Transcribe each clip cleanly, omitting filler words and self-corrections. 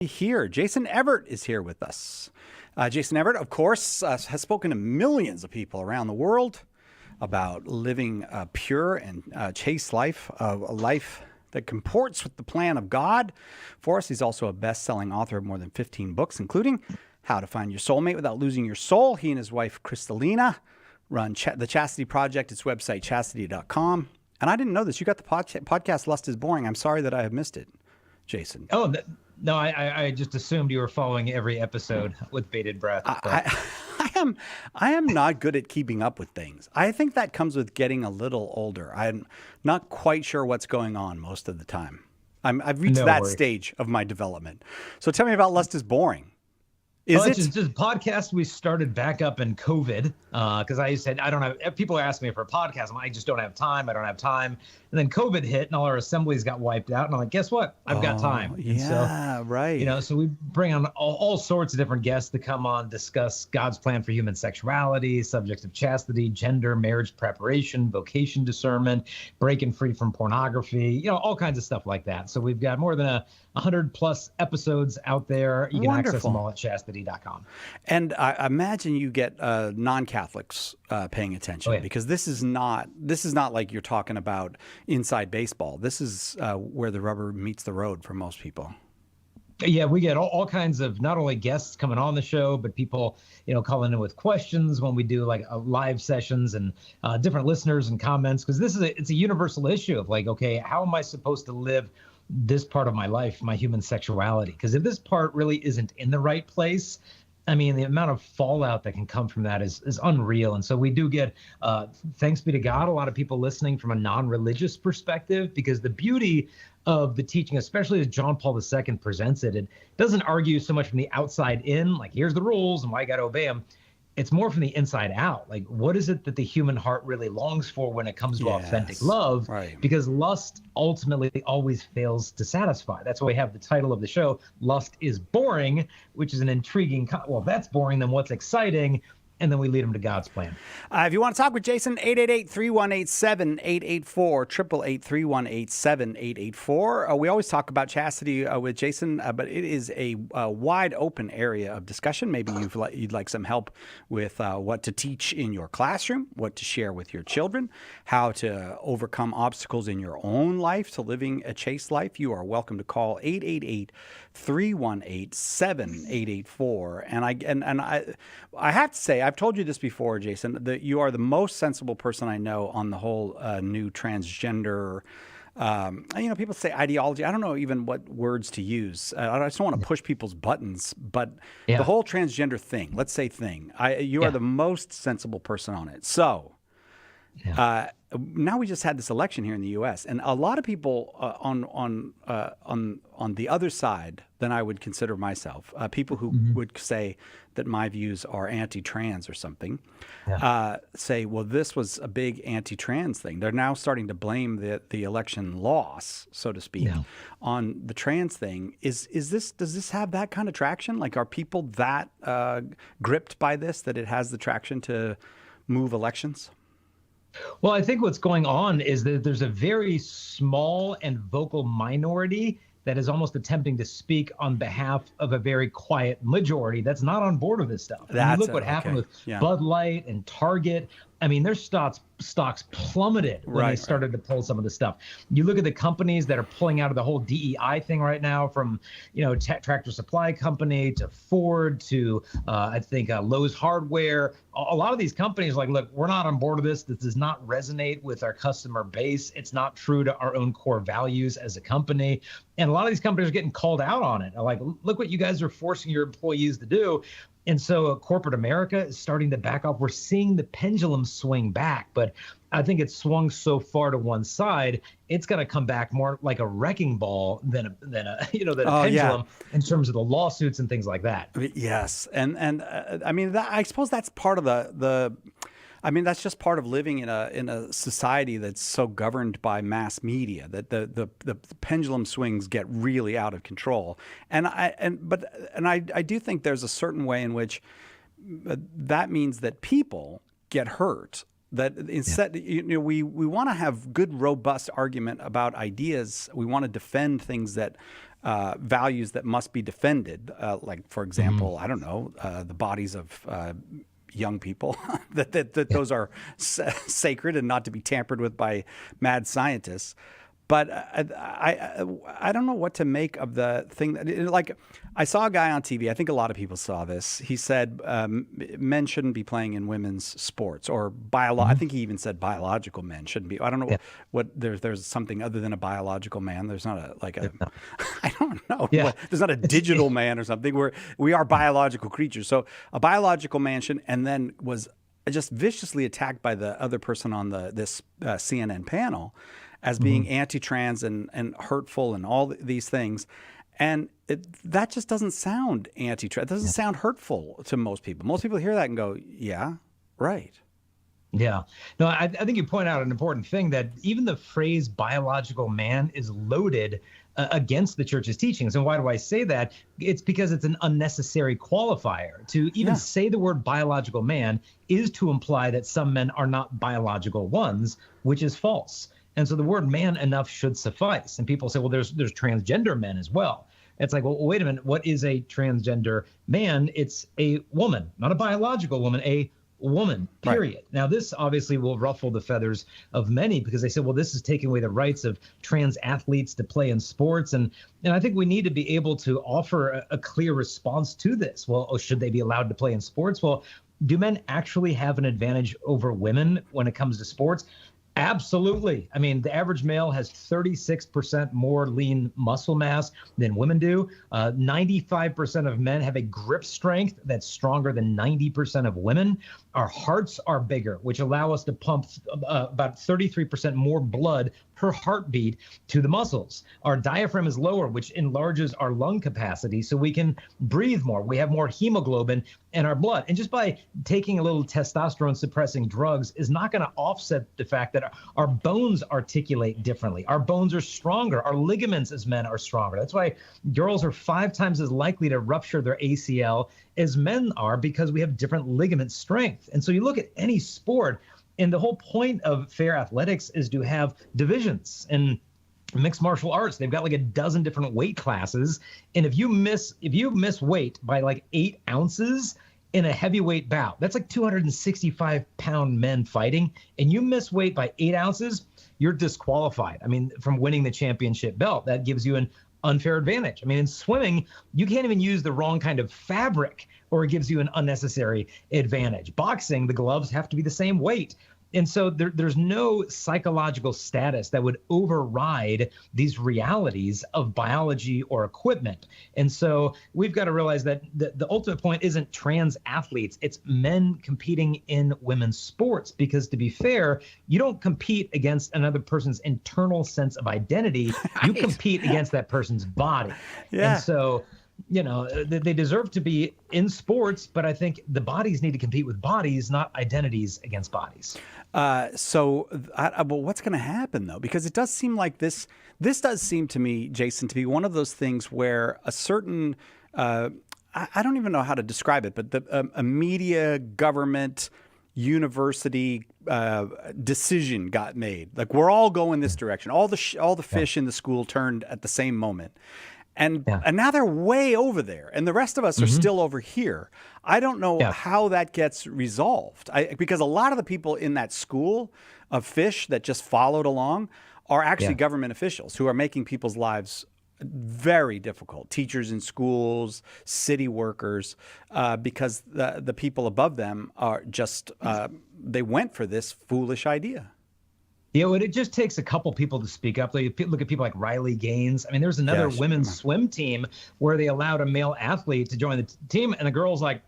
Here. Jason Evert is here with us. Jason Evert, of course, has spoken to millions of people around the world about living a pure and chaste life, a life that comports with the plan of God for us. He's also a best-selling author of more than 15 books, including How to Find Your Soulmate Without Losing Your Soul. He and his wife, Kristalina, run the Chastity Project. Its website, chastity.com. And I didn't know this. You got the podcast Lust is Boring. I'm sorry that I have missed it, Jason. Oh, no, I just assumed you were following every episode with bated breath. I am not good at keeping up with things. I think that comes with getting a little older. I'm not quite sure what's going on most of the time. I've reached that stage of my development. So tell me about Lust is Boring. It's just a podcast we started back up in COVID because I said, I don't have, people are asking me for a podcast. I just don't have time. I don't have time. And then COVID hit and all our assemblies got wiped out. And I'm like, guess what? I've got time. Yeah, so, right. So we bring on all sorts of different guests to come on, discuss God's plan for human sexuality, subjects of chastity, gender, marriage preparation, vocation discernment, breaking free from pornography, all kinds of stuff like that. So we've got more than 100 plus episodes out there. You can access them all at chastity.com. And I imagine you get non-Catholics paying attention because this is not like you're talking about inside baseball. This is where the rubber meets the road for most people. Yeah, we get all kinds of not only guests coming on the show, but people, calling in with questions when we do like live sessions and different listeners and comments, because it's a universal issue of like, okay, how am I supposed to live this part of my life, my human sexuality? Because if this part really isn't in the right place, I mean, the amount of fallout that can come from that is unreal. And so we do get, thanks be to God, a lot of people listening from a non-religious perspective, because the beauty of the teaching, especially as John Paul II presents it, it doesn't argue so much from the outside in, like, here's the rules and why I got to obey them. It's more from the inside out. Like, what is it that the human heart really longs for when it comes to authentic love? Right. Because lust ultimately always fails to satisfy. That's why we have the title of the show, Lust is Boring, which is an intriguing, well, if that's boring, then what's exciting? And then we lead them to God's plan. If you want to talk with Jason, 888-3187-884, 888-3187-884. We always talk about chastity with Jason, but it is a wide open area of discussion. Maybe you'd like some help with what to teach in your classroom, what to share with your children, how to overcome obstacles in your own life to living a chaste life. You are welcome to call 888-318-7884. And I have to say, I've told you this before, Jason, that you are the most sensible person I know on the whole new transgender, people say ideology. I don't know even what words to use. I just don't want to push people's buttons, but the whole transgender thing, let's say thing, you are the most sensible person on it. So now we just had this election here in the U.S., and a lot of people on the other side than I would consider myself, people who would say that my views are anti-trans or something, say, well, this was a big anti-trans thing. They're now starting to blame the election loss, so to speak, on the trans thing. Does this have that kind of traction? Like, are people that gripped by this that it has the traction to move elections? Well, I think what's going on is that there's a very small and vocal minority that is almost attempting to speak on behalf of a very quiet majority that's not on board with this stuff. Look what happened with Bud Light and Target. I mean, their stocks plummeted when they started to pull some of the stuff. You look at the companies that are pulling out of the whole DEI thing right now, from Tractor Supply Company to Ford to I think Lowe's Hardware. A lot of these companies are like, look, we're not on board with this. This does not resonate with our customer base. It's not true to our own core values as a company. And a lot of these companies are getting called out on it. Like, look what you guys are forcing your employees to do. And so corporate America is starting to back off. We're seeing the pendulum swing back, but I think it's swung so far to one side, it's going to come back more like a wrecking ball than a pendulum in terms of the lawsuits and things like that. Yes, and I mean, I suppose that's part of the. I mean, that's just part of living in a society that's so governed by mass media that the pendulum swings get really out of control. And I do think there's a certain way in which that means that people get hurt. That instead, we want to have good, robust argument about ideas. We want to defend things that values that must be defended. Like, for example, I don't know, the bodies of young people, that those are sacred and not to be tampered with by mad scientists. But I don't know what to make of the thing that, like, I saw a guy on TV. I think a lot of people saw this. He said men shouldn't be playing in women's sports, or I think he even said biological men shouldn't be. I don't know what there's something other than a biological man. There's not I don't know. Yeah. There's not a digital man or something. We are biological creatures. So a biological man should, and then was just viciously attacked by the other person on this CNN panel as being anti-trans and hurtful and all these things. And that just doesn't sound anti-trans. It doesn't sound hurtful to most people. Most people hear that and go, yeah, right. Yeah. No, I think you point out an important thing, that even the phrase biological man is loaded against the church's teachings. And why do I say that? It's because it's an unnecessary qualifier. To even say the word biological man is to imply that some men are not biological ones, which is false. And so the word man enough should suffice. And people say, well, there's transgender men as well. It's like, well, wait a minute. What is a transgender man? It's a woman, not a biological woman, a woman, period. Right. Now, this obviously will ruffle the feathers of many, because they say, well, this is taking away the rights of trans athletes to play in sports. And I think we need to be able to offer a clear response to this. Well, should they be allowed to play in sports? Well, do men actually have an advantage over women when it comes to sports? Absolutely. I mean, the average male has 36% more lean muscle mass than women do. 95% of men have a grip strength that's stronger than 90% of women. Our hearts are bigger, which allow us to pump about 33% more blood per heartbeat to the muscles. Our diaphragm is lower, which enlarges our lung capacity so we can breathe more. We have more hemoglobin in our blood. And just by taking a little testosterone suppressing drugs is not going to offset the fact that our bones articulate differently. Our bones are stronger. Our ligaments as men are stronger. That's why girls are 5 times as likely to rupture their ACL as men are, because we have different ligament strength. And so you look at any sport, and the whole point of fair athletics is to have divisions. And mixed martial arts, they've got like a dozen different weight classes. And if you miss weight by like 8 ounces in a heavyweight bout, that's like 265-pound men fighting, and you miss weight by 8 ounces, you're disqualified. I mean, from winning the championship belt. That gives you an unfair advantage. I mean, in swimming, you can't even use the wrong kind of fabric, or it gives you an unnecessary advantage. Boxing, the gloves have to be the same weight. And so there's no psychological status that would override these realities of biology or equipment. And so we've got to realize that the ultimate point isn't trans athletes, it's men competing in women's sports. Because to be fair, you don't compete against another person's internal sense of identity. You compete against that person's body. Yeah. And so, you know, they deserve to be in sports, but I think the bodies need to compete with bodies, not identities against bodies. Well, what's going to happen, though? Because it does seem like this does seem to me, Jason, to be one of those things where a certain, I don't even know how to describe it, but a media, government, university decision got made. Like, we're all going this direction. All the fish in the school turned at the same moment. And now they're way over there, and the rest of us are still over here. I don't know how that gets resolved, because a lot of the people in that school of fish that just followed along are actually government officials who are making people's lives very difficult. Teachers in schools, city workers, because the people above them are just they went for this foolish idea. Yeah, well, it just takes a couple people to speak up. Look at people like Riley Gaines. I mean, there's another women's swim team where they allowed a male athlete to join the team, and the girl's like,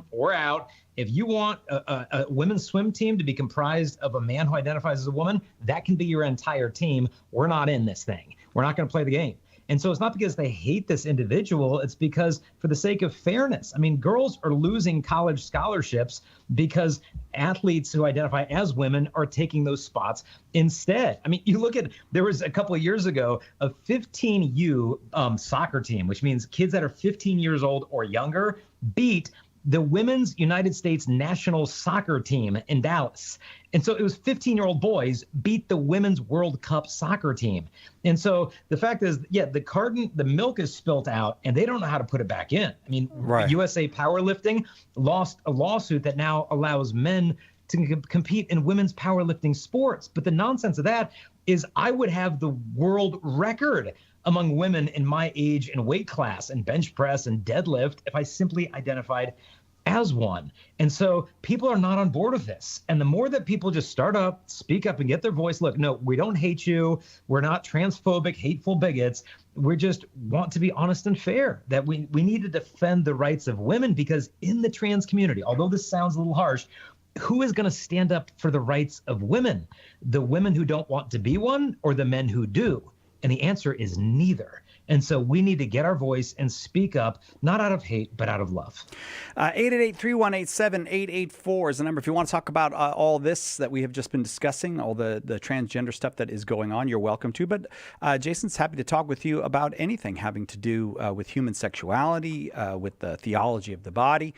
we're out. If you want a women's swim team to be comprised of a man who identifies as a woman, that can be your entire team. We're not in this thing. We're not going to play the game. And so it's not because they hate this individual. It's because for the sake of fairness. I mean, girls are losing college scholarships because athletes who identify as women are taking those spots instead. I mean, you look at, there was a couple of years ago, a 15U soccer team, which means kids that are 15 years old or younger, beat the women's United States national soccer team in Dallas. And so it was 15-year-old boys beat the women's World Cup soccer team. And so the fact is, yeah, the milk is spilt out and they don't know how to put it back in. I mean, Right. USA Powerlifting lost a lawsuit that now allows men to compete in women's powerlifting sports. But the nonsense of that is I would have the world record among women in my age and weight class and bench press and deadlift if I simply identified as one. And so people are not on board with this. And the more that people just start up, speak up and get their voice, look, no, we don't hate you. We're not transphobic, hateful bigots. We just want to be honest and fair, that we need to defend the rights of women, because in the trans community, although this sounds a little harsh, who is going to stand up for the rights of women? The women who don't want to be one, or the men who do? And the answer is neither. And so we need to get our voice and speak up, not out of hate, but out of love. 888-318-7884 is the number. If you want to talk about all this that we have just been discussing, all the transgender stuff that is going on, you're welcome to. But Jason's happy to talk with you about anything having to do with human sexuality, with the theology of the body,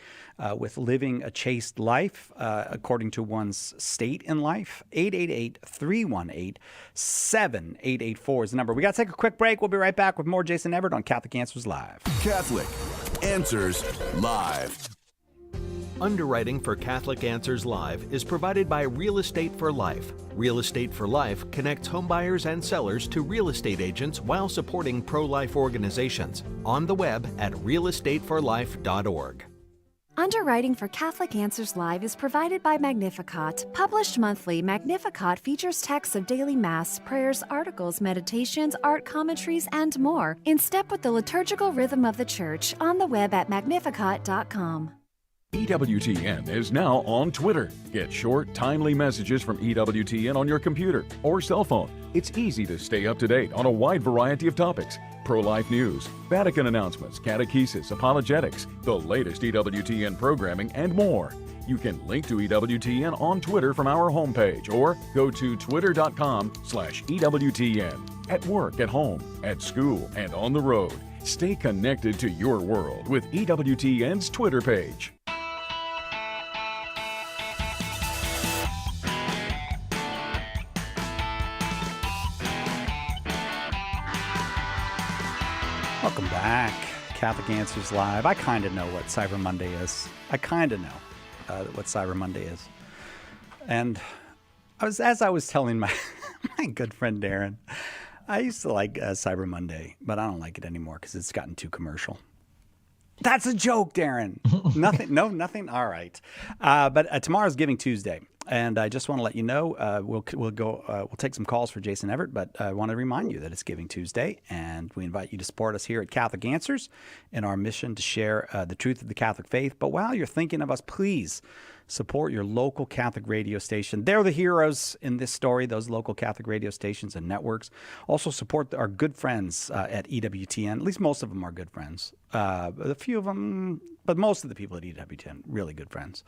with living a chaste life according to one's state in life. 888-318-7884 is the number. We got to take a quick break. We'll be right back with more Jason Everett on Catholic Answers Live. Catholic Answers Live. Underwriting for Catholic Answers Live is provided by Real Estate for Life. Real Estate for Life connects homebuyers and sellers to real estate agents while supporting pro-life organizations. On the web at realestateforlife.org. Underwriting for Catholic Answers Live is provided by Magnificat. Published monthly, Magnificat features texts of daily Mass, prayers, articles, meditations, art commentaries, and more, in step with the liturgical rhythm of the Church, on the web at magnificat.com. EWTN is now on Twitter. Get short, timely messages from EWTN on your computer or cell phone. It's easy to stay up to date on a wide variety of topics. Pro-life news, Vatican announcements, catechesis, apologetics, the latest EWTN programming, and more. You can link to EWTN on Twitter from our homepage or go to twitter.com/EWTN. At work, at home, at school, and on the road. Stay connected to your world with EWTN's Twitter page. Welcome back. Catholic Answers Live. I kind of know what Cyber Monday is. I kind of know what Cyber Monday is. And as I was telling my good friend Darren, I used to like Cyber Monday, but I don't like it anymore because it's gotten too commercial. That's a joke, Darren. Nothing. No, nothing. All right. But tomorrow's Giving Tuesday. And I just want to let you know, we'll take some calls for Jason Everett, but I want to remind you that it's Giving Tuesday, and we invite you to support us here at Catholic Answers in our mission to share the truth of the Catholic faith. But while you're thinking of us, please support your local Catholic radio station. They're the heroes in this story, those local Catholic radio stations and networks. Also support our good friends at EWTN. At least most of them are good friends. A few of them, but most of the people at EWTN, really good friends.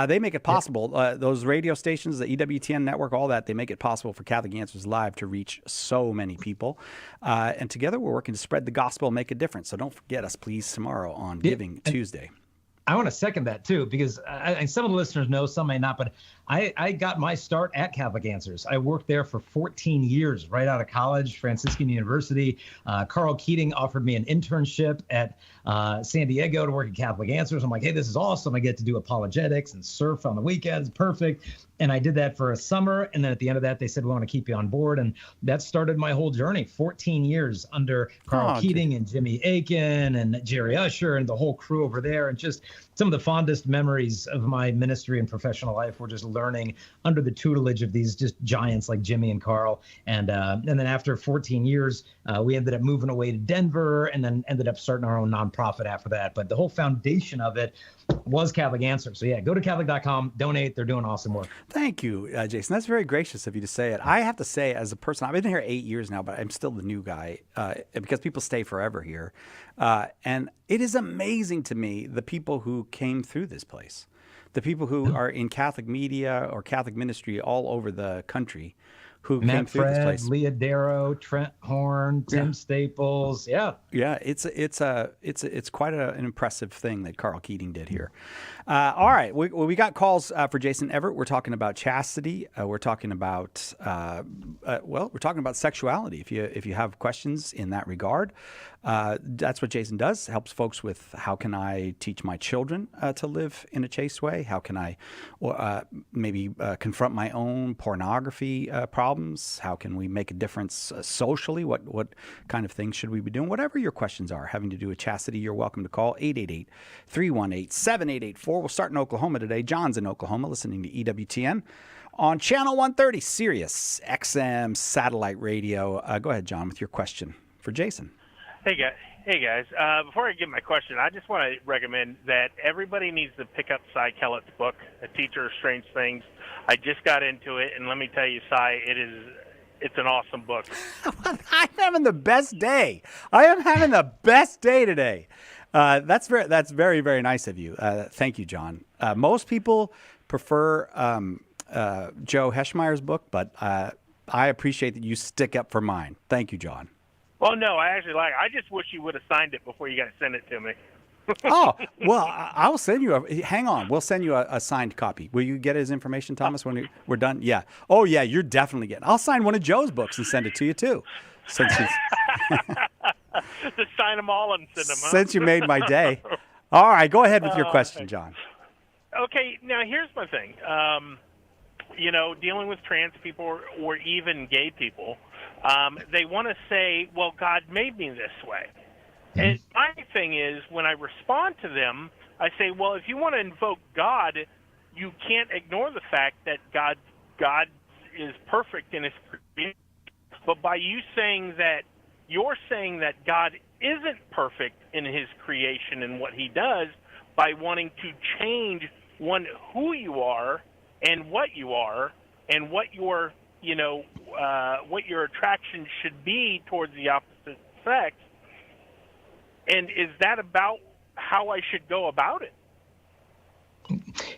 They make it possible. Those radio stations, the EWTN network, all that, they make it possible for Catholic Answers Live to reach so many people. And together we're working to spread the gospel and make a difference. So don't forget us, please, tomorrow on Giving Tuesday. I want to second that too, because some of the listeners know, some may not, but I got my start at Catholic Answers. I worked there for 14 years, right out of college, Franciscan University. Carl Keating offered me an internship at San Diego to work at Catholic Answers. I'm like, hey, this is awesome. I get to do apologetics and surf on the weekends. Perfect. And I did that for a summer. And then at the end of that, they said, we want to keep you on board. And that started my whole journey, 14 years under Carl Keating and Jimmy Aiken and Jerry Usher and the whole crew over there. And just some of the fondest memories of my ministry and professional life were just learning under the tutelage of these just giants like Jimmy and Carl. And then after 14 years, we ended up moving away to Denver and then ended up starting our own nonprofit after that. But the whole foundation of it was Catholic Answers. So yeah, go to Catholic.com, donate. They're doing awesome work. Thank you, Jason. That's very gracious of you to say it. I have to say, as a person, I've been here 8 years now, but I'm still the new guy because people stay forever here. And it is amazing to me, the people who came through this place, the people who are in Catholic media or Catholic ministry all over the country, who came Matt through this Fred, place. Leah Darrow, Trent Horn, Tim Staples. Yeah. Yeah, it's quite an impressive thing that Carl Keating did here. All right, we got calls for Jason Everett. We're talking about chastity. We're talking about we're talking about sexuality. If you have questions in that regard, that's what Jason does. Helps folks with how can I teach my children to live in a chaste way? How can I maybe confront my own pornography problems? How can we make a difference socially? What kind of things should we be doing? Whatever your questions are having to do with chastity, you're welcome to call 888-318-7884. We'll start in Oklahoma today. John's in Oklahoma listening to EWTN on Channel 130, Sirius XM satellite radio. Go ahead, John, with your question for Jason. Hey guys. Before I give my question, I just want to recommend that everybody needs to pick up Cy Kellett's book, A Teacher of Strange Things. I just got into it, and let me tell you, Cy, it's an awesome book. I'm having the best day. I am having the best day today. That's very, very nice of you. Thank you, John. Most people prefer Joe Heschmeyer's book, but I appreciate that you stick up for mine. Thank you, John. Well, no, I just wish you would have signed it before you got to send it to me. Oh, well, I will send you hang on. We'll send you a signed copy. Will you get his information, Thomas, when we're done? Yeah. Oh, yeah, you're definitely getting. I'll sign one of Joe's books and send it to you, too. Since Just sign them all and send them, huh? Since you made my day. All right, go ahead with your question, John. Okay, now here's my thing. Dealing with trans people or even gay people, they want to say, well, God made me this way. And my thing is, when I respond to them, I say, well, if you want to invoke God, you can't ignore the fact that God is perfect in his creation. But by you saying that, you're saying that God isn't perfect in his creation and what he does by wanting to change who you are and what you are and what your attraction should be towards the opposite sex. And is that about how I should go about it?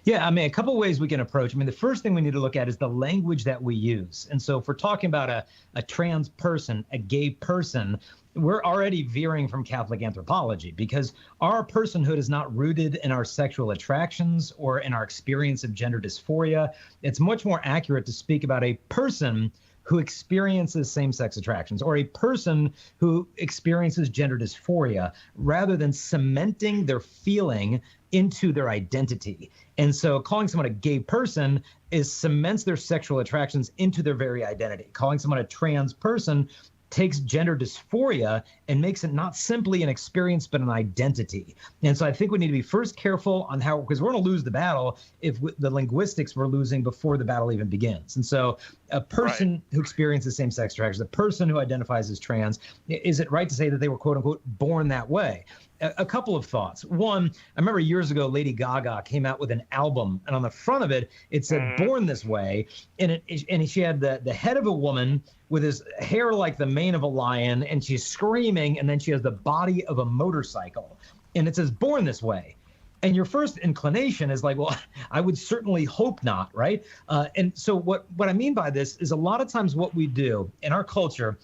Yeah, I mean, a couple ways we can approach. I mean, the first thing we need to look at is the language that we use. And so if we're talking about a trans person, a gay person, we're already veering from Catholic anthropology because our personhood is not rooted in our sexual attractions or in our experience of gender dysphoria. It's much more accurate to speak about a person who experiences same-sex attractions or a person who experiences gender dysphoria rather than cementing their feeling into their identity. And so calling someone a gay person cements their sexual attractions into their very identity. Calling someone a trans person takes gender dysphoria and makes it not simply an experience, but an identity. And so I think we need to be first careful on how, because we're going to lose the battle if the linguistics we're losing before the battle even begins. And so a person who experiences same-sex attractions, a person who identifies as trans, is it right to say that they were, quote unquote, born that way? A couple of thoughts. One, I remember years ago, Lady Gaga came out with an album, and on the front of it, it said "Born This Way," and she had the head of a woman with his hair like the mane of a lion, and she's screaming, and then she has the body of a motorcycle, and it says "Born This Way." And your first inclination is like, well, I would certainly hope not, right? And so what I mean by this is a lot of times what we do in our culture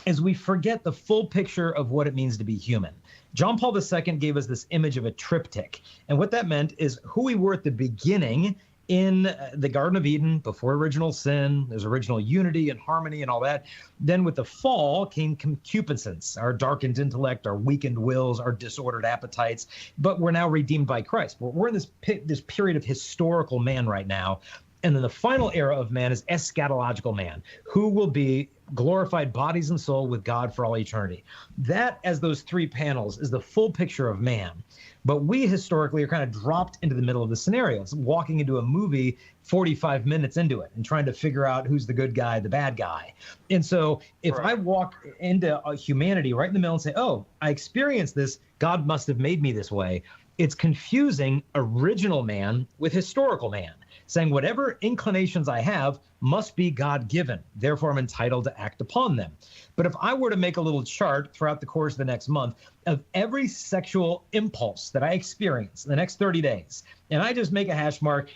is we forget the full picture of what it means to be human. John Paul II gave us this image of a triptych. And what that meant is who we were at the beginning in the Garden of Eden, before original sin, there's original unity and harmony and all that. Then with the fall came concupiscence, our darkened intellect, our weakened wills, our disordered appetites. But we're now redeemed by Christ. We're in this period of historical man right now. And then the final era of man is eschatological man, who will be glorified bodies and soul with God for all eternity. That, as those three panels, is the full picture of man. But we historically are kind of dropped into the middle of the scenario. It's walking into a movie 45 minutes into it and trying to figure out who's the good guy, the bad guy. And so if I walk into humanity right in the middle and say, oh, I experienced this, God must have made me this way, it's confusing original man with historical man, saying whatever inclinations I have must be God-given. Therefore, I'm entitled to act upon them. But if I were to make a little chart throughout the course of the next month of every sexual impulse that I experience in the next 30 days, and I just make a hash mark,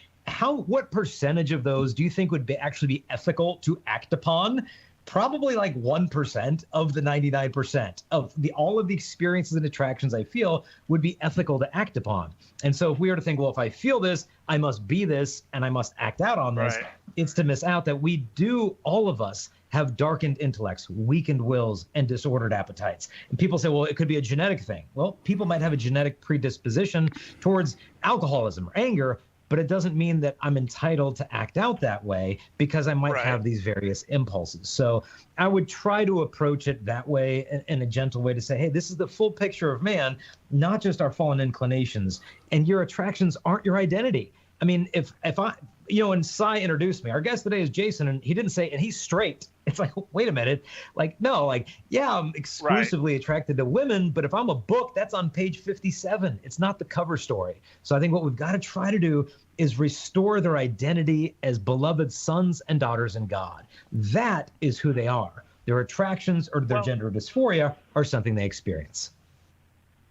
what percentage of those do you think would actually be ethical to act upon? Probably like 1% of the 99% of all of the experiences and attractions I feel would be ethical to act upon. And so if we were to think, well, if I feel this, I must be this and I must act out on this, it's to miss out that we do, all of us, have darkened intellects, weakened wills, and disordered appetites. And people say, well, it could be a genetic thing. Well, people might have a genetic predisposition towards alcoholism or anger, but it doesn't mean that I'm entitled to act out that way because I might have these various impulses. So I would try to approach it that way, in a gentle way, to say, hey, this is the full picture of man, not just our fallen inclinations. And your attractions aren't your identity. I mean, if I, when Cy introduced me, our guest today is Jason, and he didn't say, and he's straight. It's like, wait a minute. Like, no, like, yeah, I'm exclusively attracted to women, but if I'm a book, that's on page 57. It's not the cover story. So I think what we've got to try to do is restore their identity as beloved sons and daughters in God. That is who they are. Their attractions or their gender dysphoria are something they experience.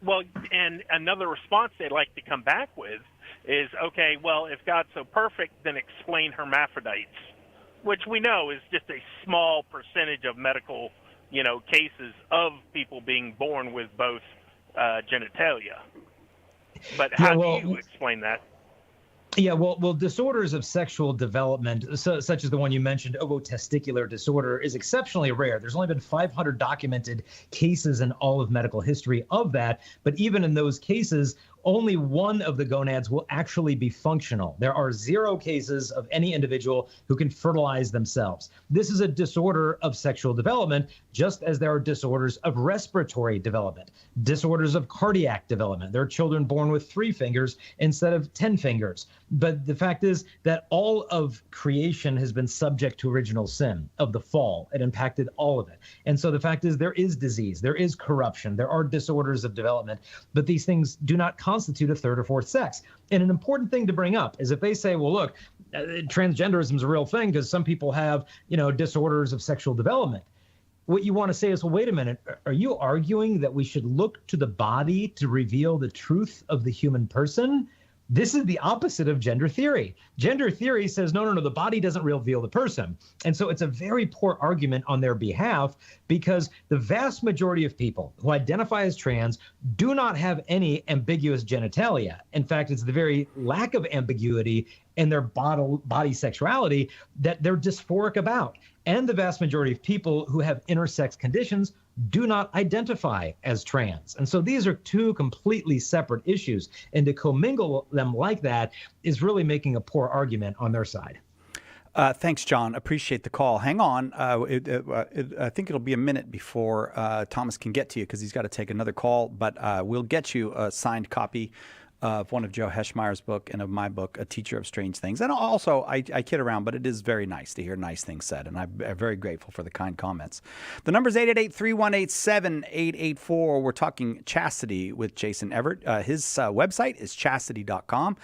Well, and another response they'd like to come back with is, okay, well, if God's so perfect, then explain hermaphrodites, which we know is just a small percentage of medical, cases of people being born with both genitalia. But how do you explain that? Yeah, well, disorders of sexual development, such as the one you mentioned, ovotesticular disorder, is exceptionally rare. There's only been 500 documented cases in all of medical history of that. But even in those cases, only one of the gonads will actually be functional. There are 0 cases of any individual who can fertilize themselves. This is a disorder of sexual development, just as there are disorders of respiratory development, disorders of cardiac development. There are children born with 3 fingers instead of 10 fingers. But the fact is that all of creation has been subject to original sin of the fall. It impacted all of it. And so the fact is there is disease, there is corruption, there are disorders of development, but these things do not constitute a third or fourth sex. And an important thing to bring up is if they say, well, look, transgenderism is a real thing because some people have, disorders of sexual development. What you want to say is, well, wait a minute, are you arguing that we should look to the body to reveal the truth of the human person? This is the opposite of gender theory. Gender theory says, no, the body doesn't reveal the person. And so it's a very poor argument on their behalf because the vast majority of people who identify as trans do not have any ambiguous genitalia. In fact, it's the very lack of ambiguity in their body sexuality that they're dysphoric about. And the vast majority of people who have intersex conditions do not identify as trans. And so these are 2 completely separate issues. And to commingle them like that is really making a poor argument on their side. Thanks, John. Appreciate the call. Hang on. I think it'll be a minute before Thomas can get to you because he's got to take another call. But we'll get you a signed copy of one of Joe Heschmeyer's book and of my book, A Teacher of Strange Things. And also, I kid around, but it is very nice to hear nice things said, and I'm very grateful for the kind comments. The number is 888-318-7884. We're talking chastity with Jason Evert. His website is chastity.com.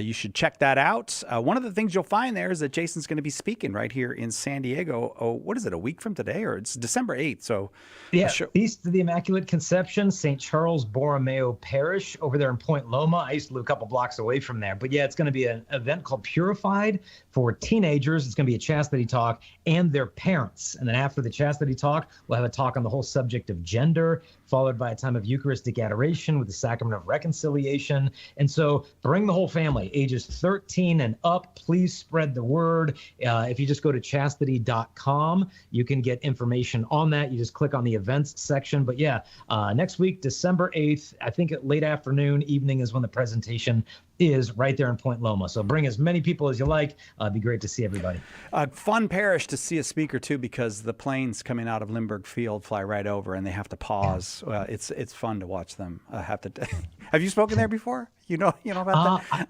You should check that out. One of the things you'll find there is that Jason's going to be speaking right here in San Diego. What is it, a week from today? Or it's December 8th. So, yeah, Feast of the Immaculate Conception, St. Charles Borromeo Parish over there in Point Loma. I used to live a couple blocks away from there. But yeah, it's going to be an event called Purified for teenagers. It's going to be a chastity talk and their parents. And then after the chastity talk, we'll have a talk on the whole subject of gender, followed by a time of Eucharistic adoration with the sacrament of reconciliation. And so bring the whole family, ages 13 and up. Please spread the word. If you just go to chastity.com, you can get information on that. You just click on the events section. But yeah, next week, December 8th, I think at late afternoon, evening is when the presentation is right there in Point Loma. So bring as many people as you like. It'd be great to see everybody. Fun parish to see a speaker too, because the planes coming out of Lindbergh Field fly right over and they have to pause. It's fun to watch them have to. Have you spoken there before? You know about that?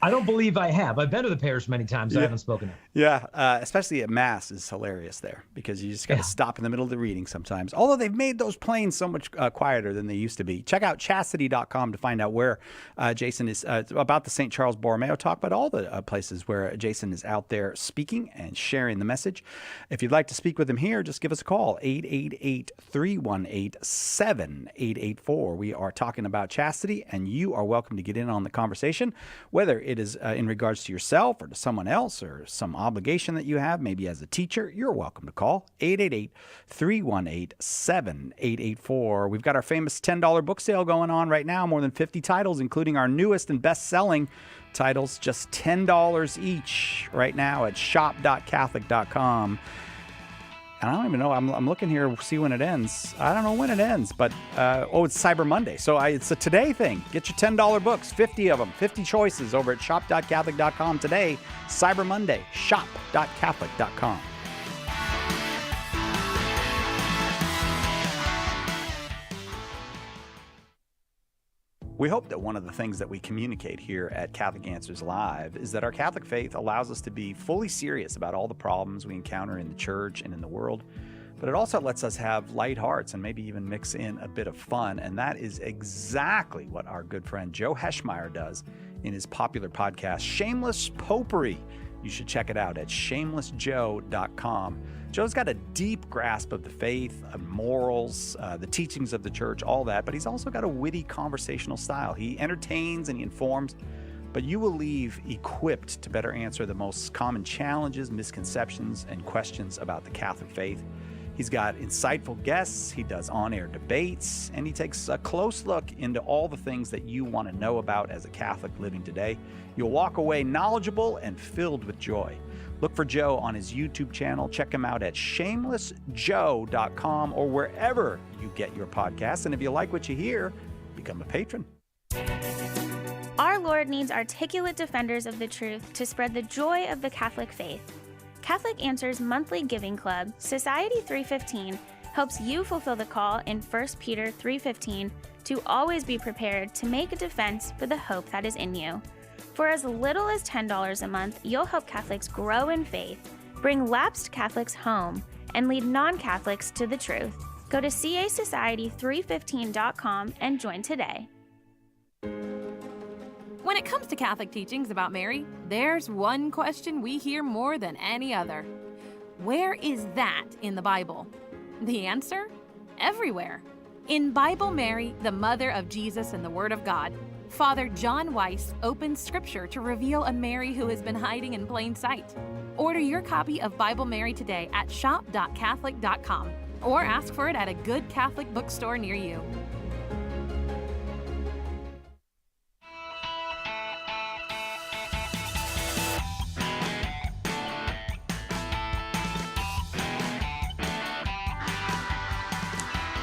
I don't believe I have. I've been to the parish many times. I haven't spoken there. Yeah, especially at Mass is hilarious there because you just got to stop in the middle of the reading sometimes. Although they've made those planes so much quieter than they used to be. Check out chastity.com to find out where Jason is about the St. Charles Borromeo talk, but all the places where Jason is out there speaking and sharing the message. If you'd like to speak with him here, just give us a call, 888-318-7884. We are talking about chastity, and you are welcome to get in on the conversation, whether it is in regards to yourself or to someone else or some obligation that you have, maybe as a teacher, you're welcome to call 888-318-7884. We've got our famous $10 book sale going on right now, more than 50 titles, including our newest and best-selling titles, just $10 each right now at shop.catholic.com. And I don't even know. I'm looking here to see when it ends. I don't know when it ends, but it's Cyber Monday. So it's a today thing. Get your $10 books, 50 of them, 50 choices over at shop.catholic.com today. Cyber Monday, shop.catholic.com. We hope that one of the things that we communicate here at Catholic Answers Live is that our Catholic faith allows us to be fully serious about all the problems we encounter in the church and in the world, but it also lets us have light hearts and maybe even mix in a bit of fun. And that is exactly what our good friend Joe Heschmeyer does in his popular podcast, Shameless Popery. You should check it out at shamelessjoe.com. Joe's got a deep grasp of the faith, of morals, the teachings of the church, all that, but he's also got a witty conversational style. He entertains and he informs, but you will leave equipped to better answer the most common challenges, misconceptions, and questions about the Catholic faith. He's got insightful guests, he does on-air debates, and he takes a close look into all the things that you want to know about as a Catholic living today. You'll walk away knowledgeable and filled with joy. Look for Joe on his YouTube channel. Check him out at shamelessjoe.com or wherever you get your podcasts. And if you like what you hear, become a patron. Our Lord needs articulate defenders of the truth to spread the joy of the Catholic faith. Catholic Answers monthly giving club, Society 315, helps you fulfill the call in 1 Peter 3:15 to always be prepared to make a defense for the hope that is in you. For as little as $10 a month, you'll help Catholics grow in faith, bring lapsed Catholics home, and lead non-Catholics to the truth. Go to casociety315.com and join today. When it comes to Catholic teachings about Mary, there's one question we hear more than any other. Where is that in the Bible? The answer? Everywhere. In Bible Mary, the Mother of Jesus and the Word of God, Father John Weiss opens Scripture to reveal a Mary who has been hiding in plain sight. Order your copy of Bible Mary today at shop.catholic.com or ask for it at a good Catholic bookstore near you.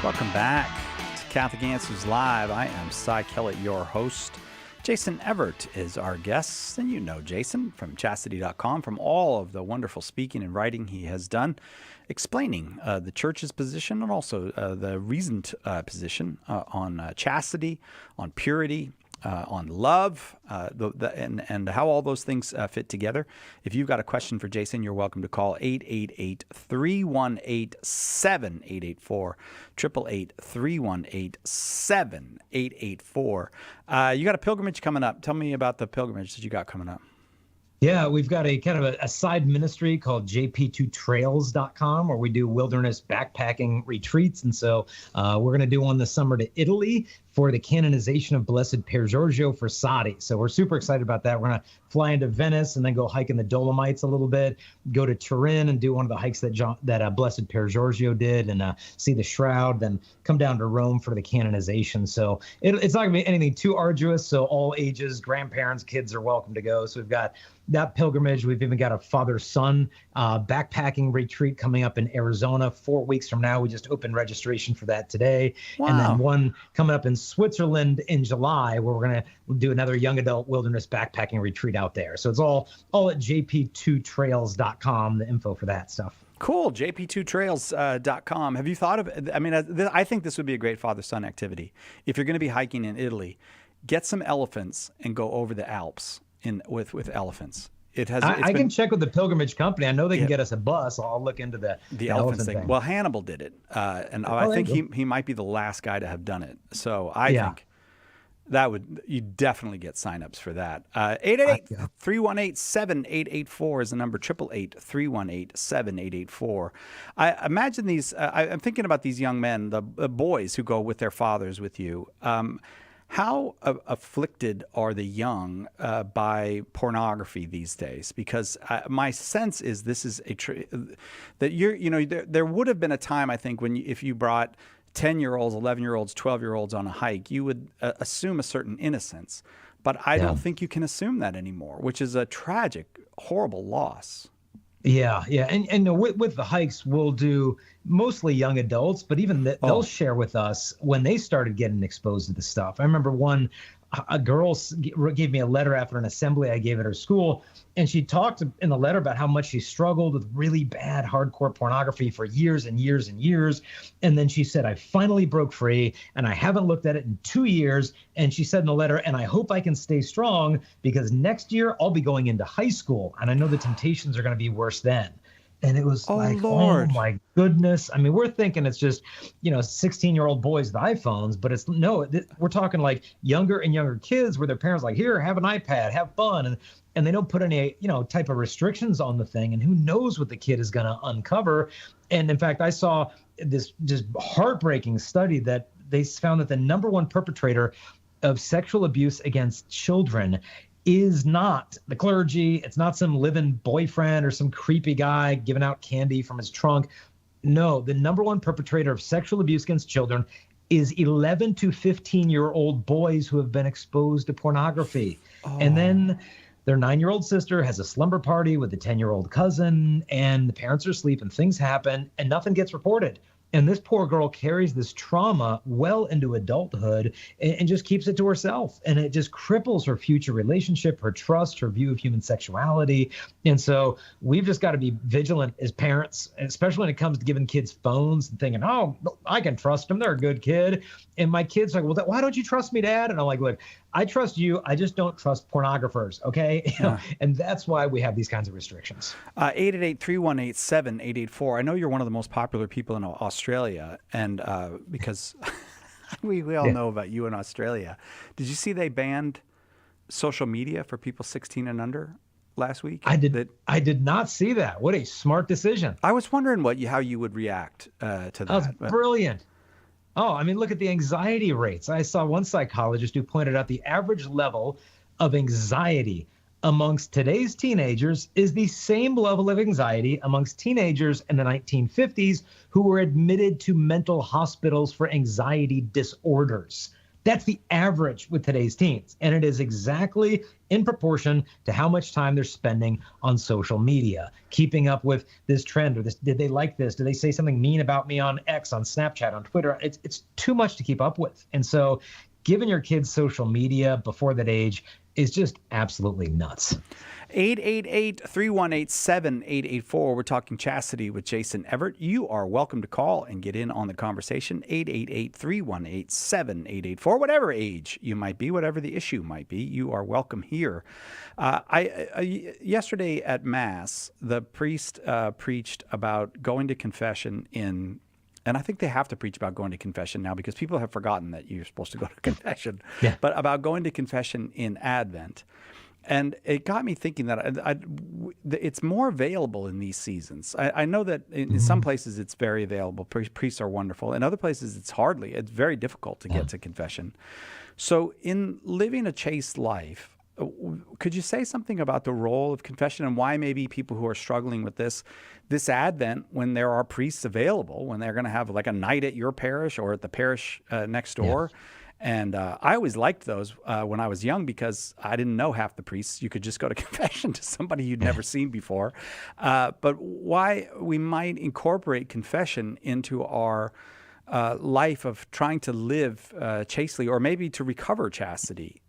Welcome back to Catholic Answers Live. I am Cy Kellett, your host. Jason Evert is our guest, and you know Jason from chastity.com, from all of the wonderful speaking and writing he has done, explaining the church's position and also the reasoned position on chastity, on purity, on love, and how all those things fit together. If you've got a question for Jason, you're welcome to call 888-318-7884, 888-318-7884. You got a pilgrimage coming up. Tell me about the pilgrimage that you got coming up. Yeah, we've got a kind of a side ministry called jp2trails.com where we do wilderness backpacking retreats. And so we're going to do one this summer to Italy for the canonization of Blessed Pier Giorgio Frassati. So we're super excited about that. We're going to fly into Venice and then go hike in the Dolomites a little bit, go to Turin and do one of the hikes that Blessed Pier Giorgio did and see the shroud, then come down to Rome for the canonization. So it's not going to be anything too arduous. So all ages, grandparents, kids are welcome to go. So we've got that pilgrimage. We've even got a father-son backpacking retreat coming up in Arizona 4 weeks from now. We just opened registration for that today. Wow. And then one coming up in Switzerland in July where we're going to do another young adult wilderness backpacking retreat out there. So it's all at jp2trails.com, the info for that stuff. Cool, jp2trails.com. Have you thought of, I think this would be a great father-son activity. If you're going to be hiking in Italy, get some elephants and go over the Alps with elephants. I can check with the pilgrimage company. I know they can get us a bus. I'll look into the elephants thing. Well, Hannibal did it, and I think he might be the last guy to have done it. So I think you definitely get signups for that. 888-318-7884 is the number. 888-318-7884. I imagine these. I'm thinking about these young men, the boys who go with their fathers with you. How afflicted are the young by pornography these days? Because my sense is this is that there would have been a time, I think, when if you brought 10-year-olds, 11-year-olds, 12-year-olds on a hike, you would assume a certain innocence. But I don't think you can assume that anymore, which is a tragic, horrible loss. Yeah, yeah, and with the hikes, we'll do mostly young adults, but even they'll share with us when they started getting exposed to the stuff. I remember a girl gave me a letter after an assembly I gave at her school, and she talked in the letter about how much she struggled with really bad hardcore pornography for years and years and years. And then she said, I finally broke free, and I haven't looked at it in 2 years. And she said in the letter, and I hope I can stay strong because next year I'll be going into high school, and I know the temptations are going to be worse then. And it was Lord. Oh my goodness. I mean, we're thinking it's just, 16-year-old boys with iPhones, but we're talking like younger and younger kids where their parents like, here, have an iPad, have fun. And they don't put any, type of restrictions on the thing. And who knows what the kid is going to uncover. And in fact, I saw this just heartbreaking study that they found that the number one perpetrator of sexual abuse against children is not the clergy. It's not some living boyfriend or some creepy guy giving out candy from his trunk. No, the number one perpetrator of sexual abuse against children is 11 to 15-year-old boys who have been exposed to pornography. And then their 9-year-old sister has a slumber party with a 10-year-old cousin, and the parents are asleep and things happen and nothing gets reported. And this poor girl carries this trauma well into adulthood and just keeps it to herself. And it just cripples her future relationship, her trust, her view of human sexuality. And so we've just got to be vigilant as parents, especially when it comes to giving kids phones and thinking, oh, I can trust them. They're a good kid. And my kid's like, well, why don't you trust me, Dad? And I'm like, look, I trust you. I just don't trust pornographers. Okay. And that's why we have these kinds of restrictions. 888-318-7884. I know you're one of the most popular people in Australia, and because we all know about you in Australia. Did you see they banned social media for people 16 and under last week? I did not see that. What a smart decision. I was wondering how you would react to that. That was brilliant. Oh, I mean, look at the anxiety rates. I saw one psychologist who pointed out the average level of anxiety amongst today's teenagers is the same level of anxiety amongst teenagers in the 1950s who were admitted to mental hospitals for anxiety disorders. That's the average with today's teens. And it is exactly in proportion to how much time they're spending on social media, keeping up with this trend or this. Did they like this? Did they say something mean about me on X, on Snapchat, on Twitter? It's too much to keep up with. And so giving your kids social media before that age is just absolutely nuts. 888-318-7884. We're talking chastity with Jason Evert. You are welcome to call and get in on the conversation. 888-318-7884. Whatever age you might be, whatever the issue might be, you are welcome here. Yesterday at Mass, the priest preached about going to confession and I think they have to preach about going to confession now because people have forgotten that you're supposed to go to confession, but about going to confession in Advent. And it got me thinking that it's more available in these seasons. I know that in some places it's very available. Priests are wonderful. In other places it's very difficult to get to confession. So in living a chaste life, could you say something about the role of confession and why maybe people who are struggling with this Advent, when there are priests available, when they're going to have like a night at your parish or at the parish next door? And I always liked those when I was young because I didn't know half the priests. You could just go to confession to somebody you'd never seen before. But why we might incorporate confession into our life of trying to live chastely or maybe to recover chastity.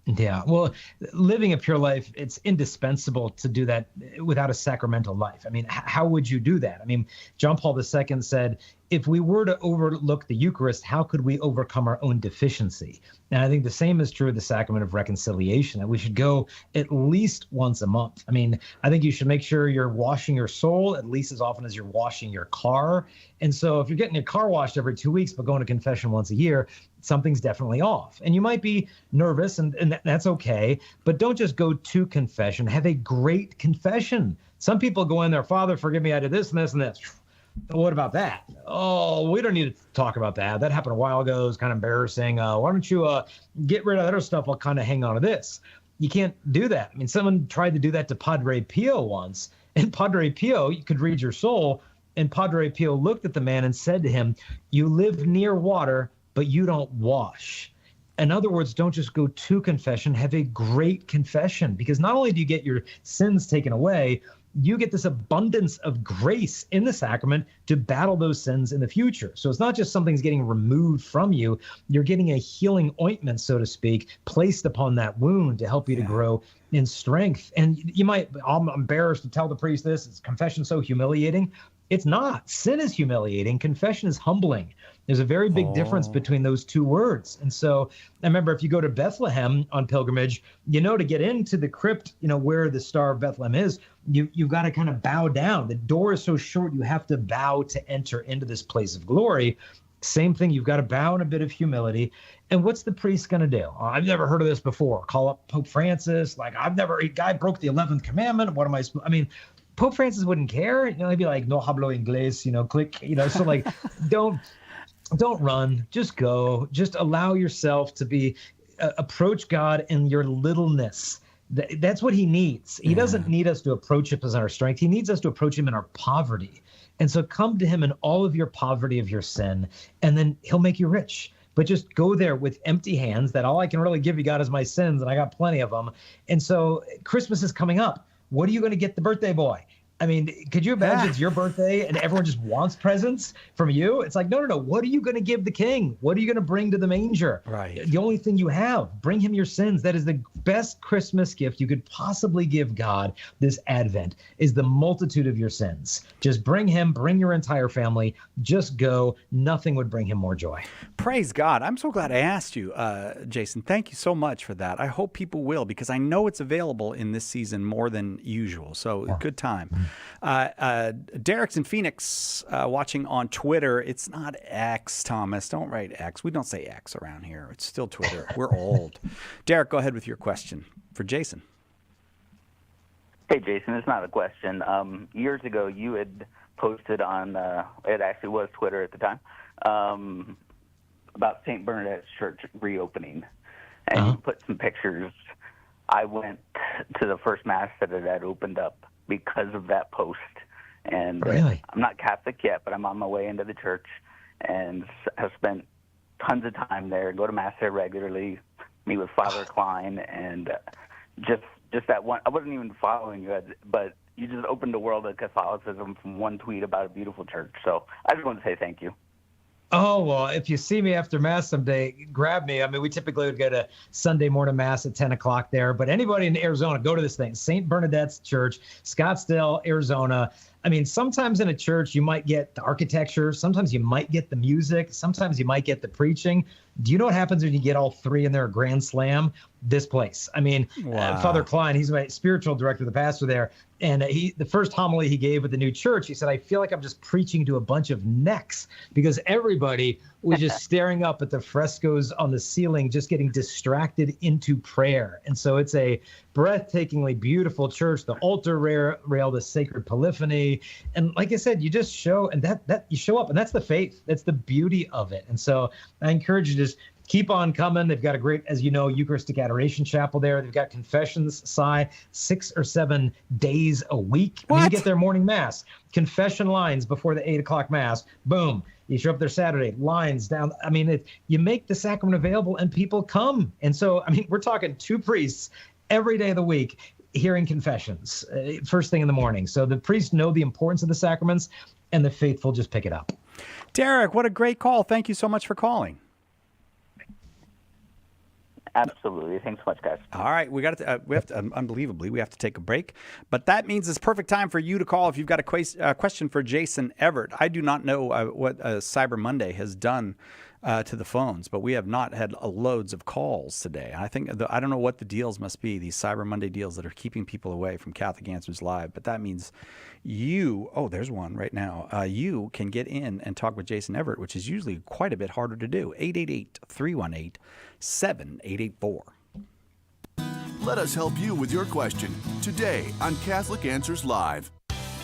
Yeah, well, living a pure life, it's indispensable to do that without a sacramental life. I mean, how would you do that? I mean, John Paul II said, if we were to overlook the Eucharist, how could we overcome our own deficiency? And I think the same is true of the sacrament of reconciliation, that we should go at least once a month. I mean, I think you should make sure you're washing your soul at least as often as you're washing your car. And so if you're getting your car washed every 2 weeks, but going to confession once a year, something's definitely off. And you might be nervous, and that's okay, but don't just go to confession. Have a great confession. Some people go in there, Father, forgive me, I did this and this and this. What about that? Oh, we don't need to talk about that. That happened a while ago. It's kind of embarrassing. Why don't you get rid of that other stuff? I'll kind of hang on to this. You can't do that. I mean, someone tried to do that to Padre Pio once. And Padre Pio, you could read your soul. And Padre Pio looked at the man and said to him, "You live near water, but you don't wash." In other words, don't just go to confession, have a great confession, because not only do you get your sins taken away, you get this abundance of grace in the sacrament to battle those sins in the future. So it's not just something's getting removed from you, you're getting a healing ointment, so to speak, placed upon that wound to help you to grow in strength. And you might, I'm embarrassed to tell the priest this, is confession so humiliating? It's not. Sin is humiliating. Confession is humbling. There's a very big difference between those two words. And so I remember if you go to Bethlehem on pilgrimage, to get into the crypt, where the Star of Bethlehem is, you've got to kind of bow down. The door is so short, you have to bow to enter into this place of glory. Same thing, you've got to bow in a bit of humility. And what's the priest going to do? I've never heard of this before. Call up Pope Francis. Like, a guy broke the 11th commandment. What am I supposed? I mean, Pope Francis wouldn't care. He'd be like, no hablo inglés, click, so like, don't run, just go, just allow yourself to be, approach God in your littleness. That's what he needs. He doesn't need us to approach him as our strength. He needs us to approach him in our poverty. And so come to him in all of your poverty of your sin, and then he'll make you rich. But just go there with empty hands, that all I can really give you, God, is my sins, and I got plenty of them. And so Christmas is coming up. What are you going to get the birthday boy? I mean, could you imagine it's your birthday and everyone just wants presents from you? It's like, no. What are you going to give the king? What are you going to bring to the manger? Right. The only thing you have, bring him your sins. That is the best Christmas gift you could possibly give God this Advent, is the multitude of your sins. Just bring him, bring your entire family. Just go. Nothing would bring him more joy. Praise God. I'm so glad I asked you, Jason. Thank you so much for that. I hope people will, because I know it's available in this season more than usual. So good time. Derek's in Phoenix watching on Twitter. It's not X, Thomas. Don't write X. We don't say X around here. It's still Twitter. We're old. Derek, go ahead with your question for Jason. Hey, Jason, it's not a question. Years ago, you had posted on, it actually was Twitter at the time, about St. Bernadette's Church reopening. And you put some pictures. I went to the first Mass that it had opened up because of that post. And Really? I'm not Catholic yet, but I'm on my way into the church and have spent tons of time there, go to Mass there regularly, meet with Father Klein, and just that one. I wasn't even following you, but you just opened the world of Catholicism from one tweet about a beautiful church. So I just want to say thank you. Oh, well, if you see me after Mass someday, grab me. I mean, we typically would go to Sunday morning Mass at 10 o'clock there. But anybody in Arizona, go to this thing, St. Bernadette's Church, Scottsdale, Arizona. I mean, sometimes in a church, you might get the architecture. Sometimes you might get the music. Sometimes you might get the preaching. Do you know what happens when you get all three in their grand slam? This place. I mean, Father Klein, he's my spiritual director, the pastor there. And the first homily he gave at the new church, he said, I feel like I'm just preaching to a bunch of necks, because everybody was just staring up at the frescoes on the ceiling, just getting distracted into prayer. And so it's a breathtakingly beautiful church, the altar rail, the sacred polyphony. And like I said, you just show, and that you show up, and that's the faith. That's the beauty of it. And so I encourage you to just keep on coming. They've got a great, as you know, Eucharistic Adoration Chapel there. They've got confessions, 6 or 7 days a week. I mean, you get their morning Mass, confession lines before the 8 o'clock Mass. Boom. You show up there Saturday, lines down. I mean, you make the sacrament available and people come. And so, I mean, we're talking 2 priests every day of the week hearing confessions first thing in the morning. So the priests know the importance of the sacraments, and the faithful just pick it up. Derek, what a great call. Thank you so much for calling. Absolutely. Thanks so much, guys. All right. We have to, unbelievably, we have to take a break. But that means it's perfect time for you to call if you've got a question for Jason Evert. I do not know what Cyber Monday has done to the phones, but we have not had loads of calls today. I think I don't know what the deals must be, these Cyber Monday deals that are keeping people away from Catholic Answers Live. But that means there's one right now. You can get in and talk with Jason Evert, which is usually quite a bit harder to do. 888-318-7884. Let us help you with your question today on Catholic Answers Live.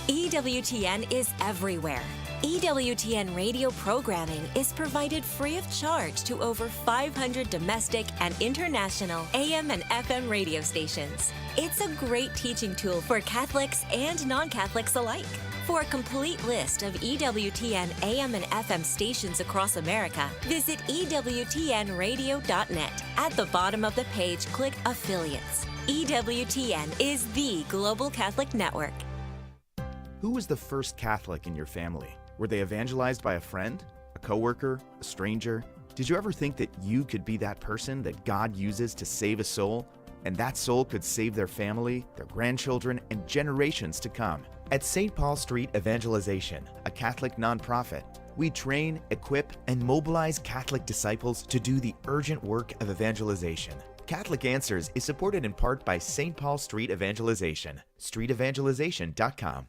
EWTN is everywhere. EWTN radio programming is provided free of charge to over 500 domestic and international AM and FM radio stations. It's a great teaching tool for Catholics and non-Catholics alike. For a complete list of EWTN AM and FM stations across America, visit EWTNradio.net. At the bottom of the page, click Affiliates. EWTN is the Global Catholic Network. Who was the first Catholic in your family? Were they evangelized by a friend, a coworker, a stranger? Did you ever think that you could be that person that God uses to save a soul? And that soul could save their family, their grandchildren, and generations to come. At St. Paul Street Evangelization, a Catholic nonprofit, we train, equip, and mobilize Catholic disciples to do the urgent work of evangelization. Catholic Answers is supported in part by St. Paul Street Evangelization, streetevangelization.com.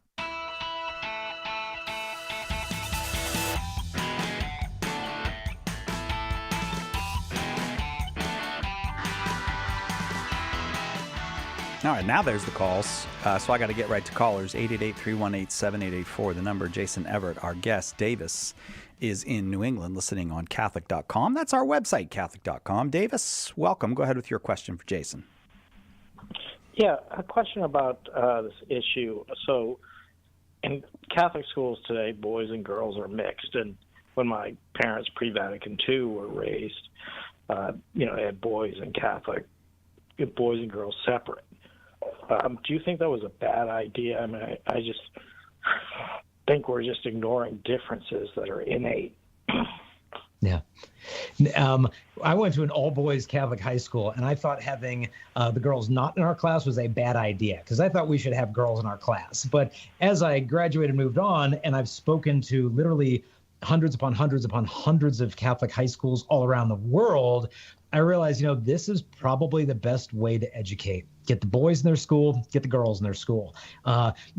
All right, now there's the calls. So I got to get right to callers. 888-318-7884, the number. Jason Everett, our guest. Davis is in New England listening on Catholic.com. That's our website, Catholic.com. Davis, welcome. Go ahead with your question for Jason. Yeah, a question about this issue. So in Catholic schools today, boys and girls are mixed. And when my parents pre-Vatican II were raised, they had boys and Catholic, boys and girls separate. Do you think that was a bad idea? I mean, I just think we're just ignoring differences that are innate. Yeah. I went to an all-boys Catholic high school, and I thought having the girls not in our class was a bad idea because I thought we should have girls in our class. But as I graduated and moved on, and I've spoken to literally hundreds upon hundreds upon hundreds of Catholic high schools all around the world, I realized, this is probably the best way to educate. Get the boys in their school, get the girls in their school.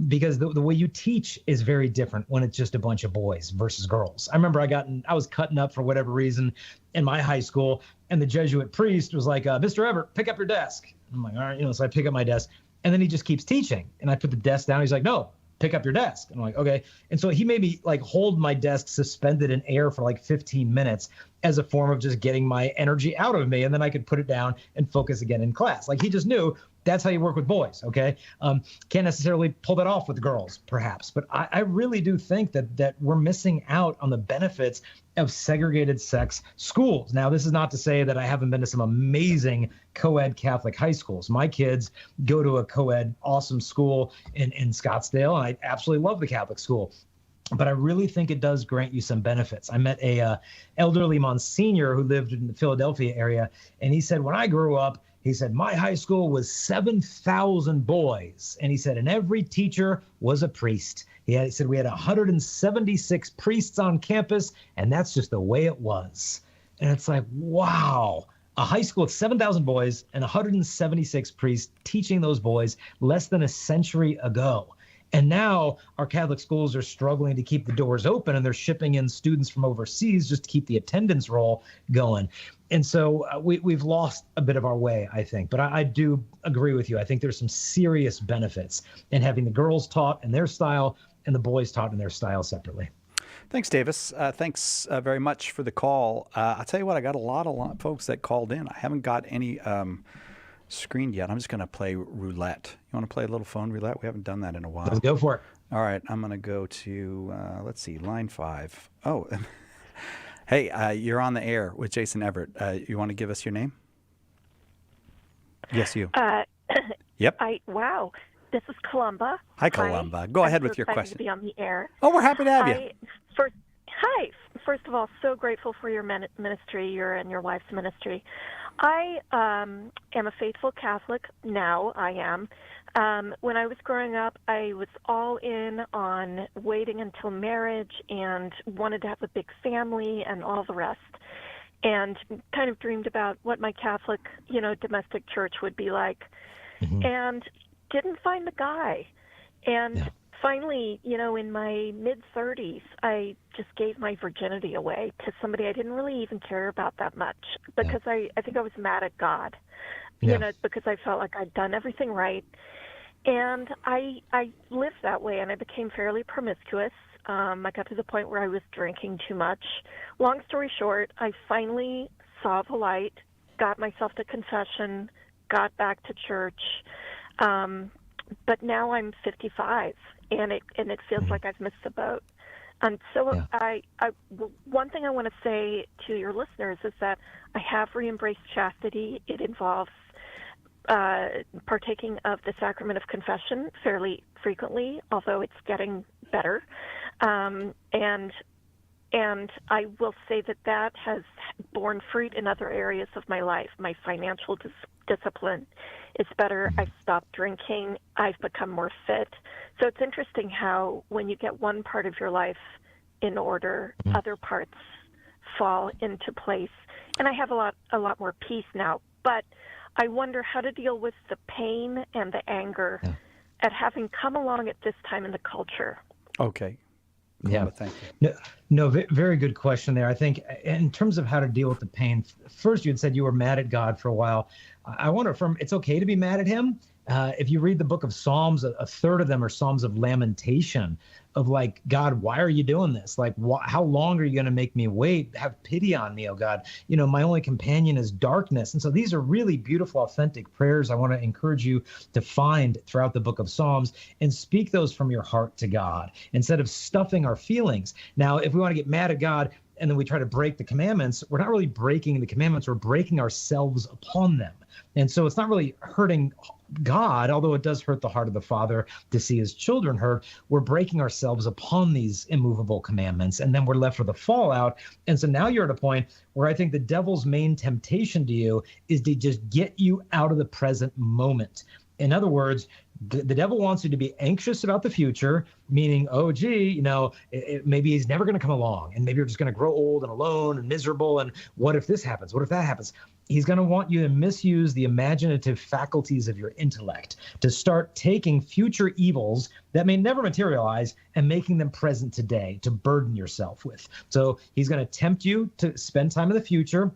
Because the way you teach is very different when it's just a bunch of boys versus girls. I remember I was cutting up for whatever reason in my high school, and the Jesuit priest was like, Mr. Everett, pick up your desk. I'm like, all right, so I pick up my desk, and then he just keeps teaching. And I put the desk down. He's like, no, pick up your desk. And I'm like, okay. And so he made me hold my desk suspended in air for 15 minutes as a form of just getting my energy out of me. And then I could put it down and focus again in class. He just knew that's how you work with boys. Okay. Can't necessarily pull that off with the girls, perhaps, but I really do think that we're missing out on the benefits of segregated sex schools. Now, this is not to say that I haven't been to some amazing co-ed Catholic high schools. My kids go to a co-ed awesome school in Scottsdale, and I absolutely love the Catholic school. But I really think it does grant you some benefits. I met a elderly Monsignor who lived in the Philadelphia area, and he said, when I grew up, he said, my high school was 7,000 boys. And he said, and every teacher was a priest. He said, we had 176 priests on campus, and that's just the way it was. And it's like, wow, a high school with 7,000 boys and 176 priests teaching those boys less than a century ago. And now our Catholic schools are struggling to keep the doors open, and they're shipping in students from overseas just to keep the attendance roll going. And so we've lost a bit of our way, I think. But I do agree with you. I think there's some serious benefits in having the girls taught in their style and the boys taught in their style separately. Thanks, Davis. Thanks very much for the call. I'll tell you what, I got a lot of folks that called in. I haven't got any screened yet. I'm just going to play roulette. You want to play a little phone roulette? We haven't done that in a while. Let's go for it. All right. I'm going to go to, let's see, line 5. Oh, hey, you're on the air with Jason Everett. You want to give us your name? Yes, you. Yep. Wow. This is Columba. Hi, Columba. Go ahead with your question. To be on the air. Oh, we're happy to have you. Hi. First of all, so grateful for your ministry, your and your wife's ministry. I am a faithful Catholic. Now I am. When I was growing up, I was all in on waiting until marriage and wanted to have a big family and all the rest. And kind of dreamed about what my Catholic, domestic church would be like. Mm-hmm. And didn't find the guy. And finally, in my mid-30s, I just gave my virginity away to somebody I didn't really even care about that much because I think I was mad at God, because I felt like I'd done everything right. And I lived that way, and I became fairly promiscuous. I got to the point where I was drinking too much. Long story short, I finally saw the light, got myself to confession, got back to church. But now I'm 55, and it feels like I've missed the boat. And so one thing I want to say to your listeners is that I have re-embraced chastity. It involves partaking of the sacrament of confession fairly frequently, although it's getting better. And I will say that has borne fruit in other areas of my life. My financial discipline is better. I've stopped drinking. I've become more fit. So it's interesting how when you get one part of your life in order, other parts fall into place. And I have a lot more peace now. But I wonder how to deal with the pain and the anger at having come along at this time in the culture. Okay. Yeah, thank you. No, very good question there. I think in terms of how to deal with the pain, first you had said you were mad at God for a while. I want to affirm it's okay to be mad at him. If you read the book of Psalms, a third of them are Psalms of lamentation, of like, God, why are you doing this? Like, how long are you going to make me wait? Have pity on me, oh God. You know, my only companion is darkness. And so these are really beautiful, authentic prayers I want to encourage you to find throughout the book of Psalms and speak those from your heart to God instead of stuffing our feelings. Now, if we want to get mad at God and then we try to break the commandments, we're not really breaking the commandments, we're breaking ourselves upon them. And so it's not really hurting God, although it does hurt the heart of the Father to see his children hurt. We're breaking ourselves upon these immovable commandments, and then we're left with a fallout. And so now you're at a point where I think the devil's main temptation to you is to just get you out of the present moment. In other words, the devil wants you to be anxious about the future, meaning, oh, gee, you know, maybe he's never going to come along, and maybe you're just going to grow old and alone and miserable. And what if this happens? What if that happens? He's going to want you to misuse the imaginative faculties of your intellect to start taking future evils that may never materialize and making them present today to burden yourself with. So he's going to tempt you to spend time in the future,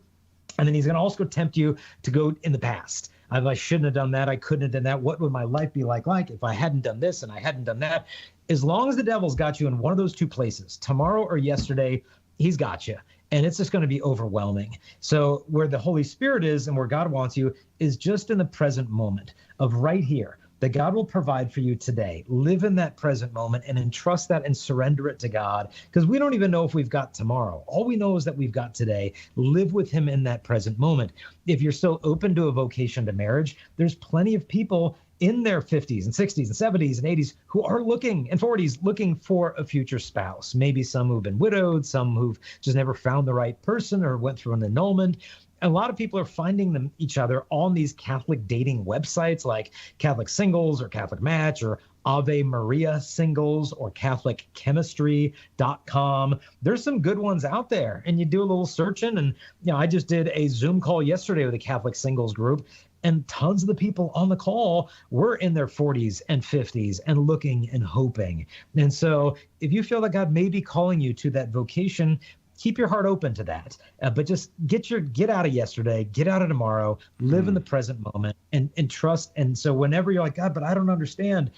and then he's going to also tempt you to go in the past. I shouldn't have done that. I couldn't have done that. What would my life be like if I hadn't done this and I hadn't done that? As long as the devil's got you in one of those two places, tomorrow or yesterday, he's got you. And it's just going to be overwhelming. So where the Holy Spirit is and where God wants you is just in the present moment of right here, that God will provide for you today. Live in that present moment and entrust that and surrender it to God, because we don't even know if we've got tomorrow. All we know is that we've got today. Live with him in that present moment. If you're still open to a vocation to marriage, there's plenty of people in their 50s and 60s and 70s and 80s who are looking, and 40s, looking for a future spouse. Maybe some who've been widowed, some who've just never found the right person or went through an annulment. A lot of people are finding each other on these Catholic dating websites like Catholic Singles or Catholic Match or Ave Maria Singles or CatholicChemistry.com. There's some good ones out there, and you do a little searching. And I just did a Zoom call yesterday with a Catholic Singles group, and tons of the people on the call were in their 40s and 50s and looking and hoping. And so if you feel that God may be calling you to that vocation, keep your heart open to that. But just get out of yesterday, get out of tomorrow, live in the present moment and trust. And so whenever you're like, God, but I don't understand,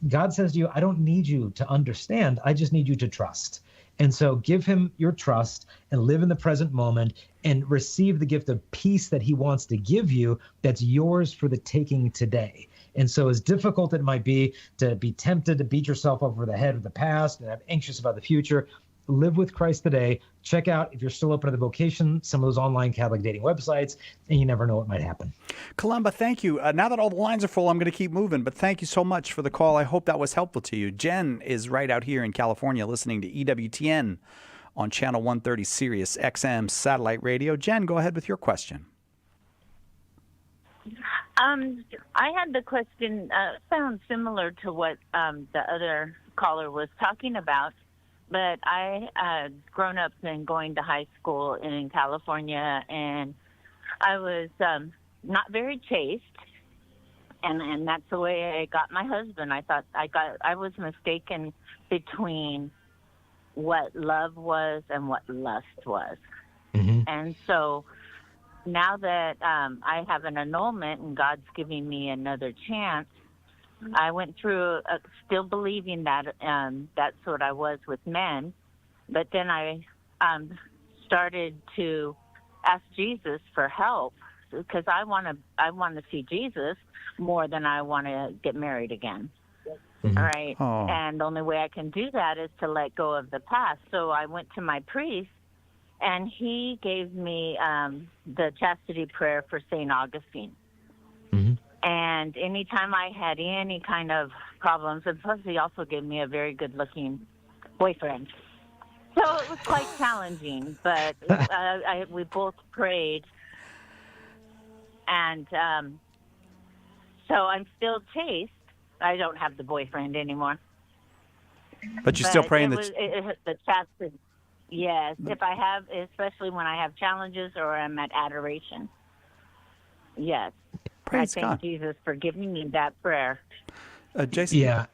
God says to you, I don't need you to understand. I just need you to trust. And so give him your trust and live in the present moment and receive the gift of peace that he wants to give you that's yours for the taking today. And so as difficult it might be to be tempted to beat yourself over the head with the past and have anxious about the future, live with Christ today. Check out, if you're still open to the vocation, some of those online Catholic dating websites, and you never know what might happen. Columba, thank you. Now that all the lines are full, I'm going to keep moving, but thank you so much for the call. I hope that was helpful to you. Jen is right out here in California listening to EWTN on Channel 130 Sirius XM satellite radio. Jen, go ahead with your question. I had the question, sounds similar to what the other caller was talking about. But I had grown up and going to high school in California, and I was not very chaste, and that's the way I got my husband. I was mistaken between what love was and what lust was. Mm-hmm. And so now that I have an annulment and God's giving me another chance, I went through still believing that that's what I was with men, but then I started to ask Jesus for help because I want to see Jesus more than I want to get married again. Mm-hmm. All right. Oh. And the only way I can do that is to let go of the past. So I went to my priest, and he gave me the chastity prayer for St. Augustine. Mm-hmm. And anytime I had any kind of problems, and plus he also gave me a very good-looking boyfriend. So it was quite challenging, but we both prayed. And so I'm still chaste. I don't have the boyfriend anymore. But you're still praying the chastity. Yes, if I have, especially when I have challenges or I'm at adoration. Yes. Praise I God. thank Jesus for giving me that prayer. Jason?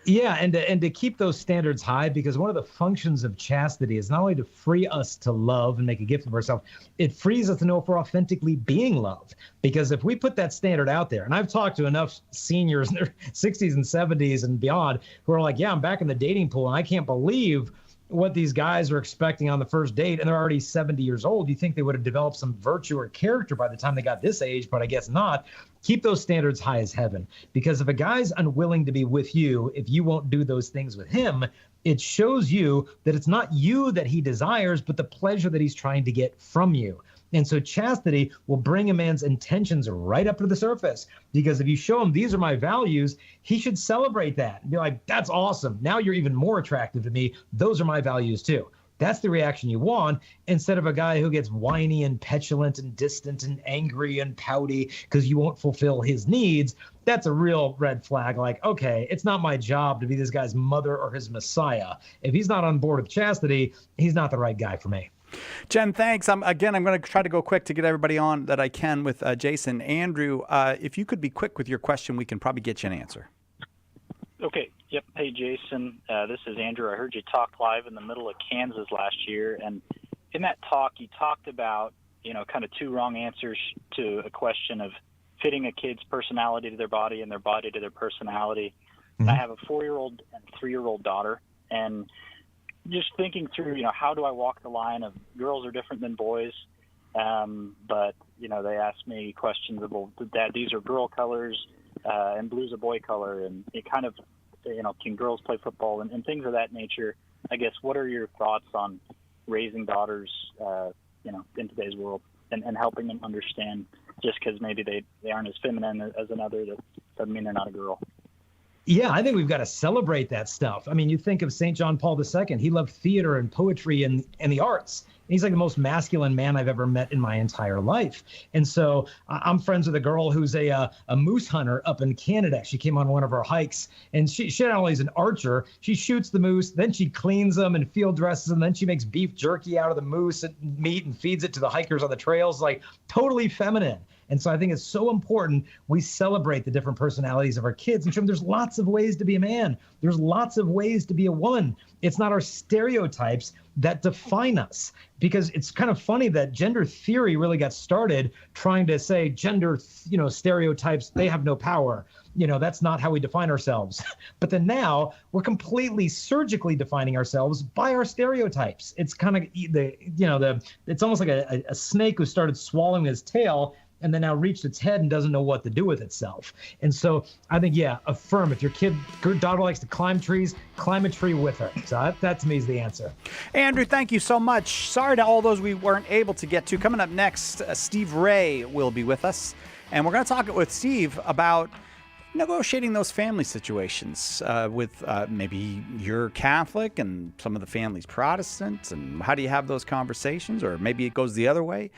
Yeah, and to keep those standards high, because one of the functions of chastity is not only to free us to love and make a gift of ourselves, it frees us to know if we're authentically being loved. Because if we put that standard out there, and I've talked to enough seniors in their 60s and 70s and beyond who are like, yeah, I'm back in the dating pool, and I can't believe what these guys are expecting on the first date, and they're already 70 years old. You think they would have developed some virtue or character by the time they got this age, but I guess not. Keep those standards high as heaven, because if a guy's unwilling to be with you, if you won't do those things with him, it shows you that it's not you that he desires, but the pleasure that he's trying to get from you. And so chastity will bring a man's intentions right up to the surface, because if you show him these are my values, he should celebrate that and be like, that's awesome. Now you're even more attractive to me. Those are my values too. That's the reaction you want, instead of a guy who gets whiny and petulant and distant and angry and pouty because you won't fulfill his needs. That's a real red flag. Like, okay, it's not my job to be this guy's mother or his messiah. If he's not on board with chastity, he's not the right guy for me. Jen, thanks. I'm going to try to go quick to get everybody on that I can with Jason. Andrew, if you could be quick with your question, we can probably get you an answer. Okay. Yep. Hey, Jason. This is Andrew. I heard you talk live in the middle of Kansas last year, and in that talk, you talked about, kind of two wrong answers to a question of fitting a kid's personality to their body and their body to their personality. Mm-hmm. I have a 4-year-old and 3-year-old daughter, and just thinking through, how do I walk the line of girls are different than boys? But, they ask me questions of, well, Dad, these are girl colors, and blue's a boy color. And it kind of, can girls play football and things of that nature? I guess, what are your thoughts on raising daughters, in today's world and helping them understand just because maybe they aren't as feminine as another, that doesn't mean they're not a girl. Yeah, I think we've got to celebrate that stuff. I mean, you think of St. John Paul II. He loved theater and poetry and the arts. He's like the most masculine man I've ever met in my entire life. And so I'm friends with a girl who's a moose hunter up in Canada. She came on one of our hikes, and she not only is an archer, she shoots the moose, then she cleans them and field dresses them, then she makes beef jerky out of the moose meat and feeds it to the hikers on the trails, like totally feminine. And so I think it's so important we celebrate the different personalities of our kids and show them there's lots of ways to be a man. There's lots of ways to be a woman. It's not our stereotypes that define us, because it's kind of funny that gender theory really got started trying to say gender, stereotypes, they have no power. That's not how we define ourselves. But then now we're completely surgically defining ourselves by our stereotypes. It's kind of it's almost like a snake who started swallowing his tail and then now reached its head and doesn't know what to do with itself. And so I think, affirm. If your daughter likes to climb trees, climb a tree with her. So that to me is the answer. Andrew, thank you so much. Sorry to all those we weren't able to get to. Coming up next, Steve Ray will be with us. And we're going to talk with Steve about negotiating those family situations with maybe you're Catholic and some of the family's Protestant, and how do you have those conversations? Or maybe it goes the other way.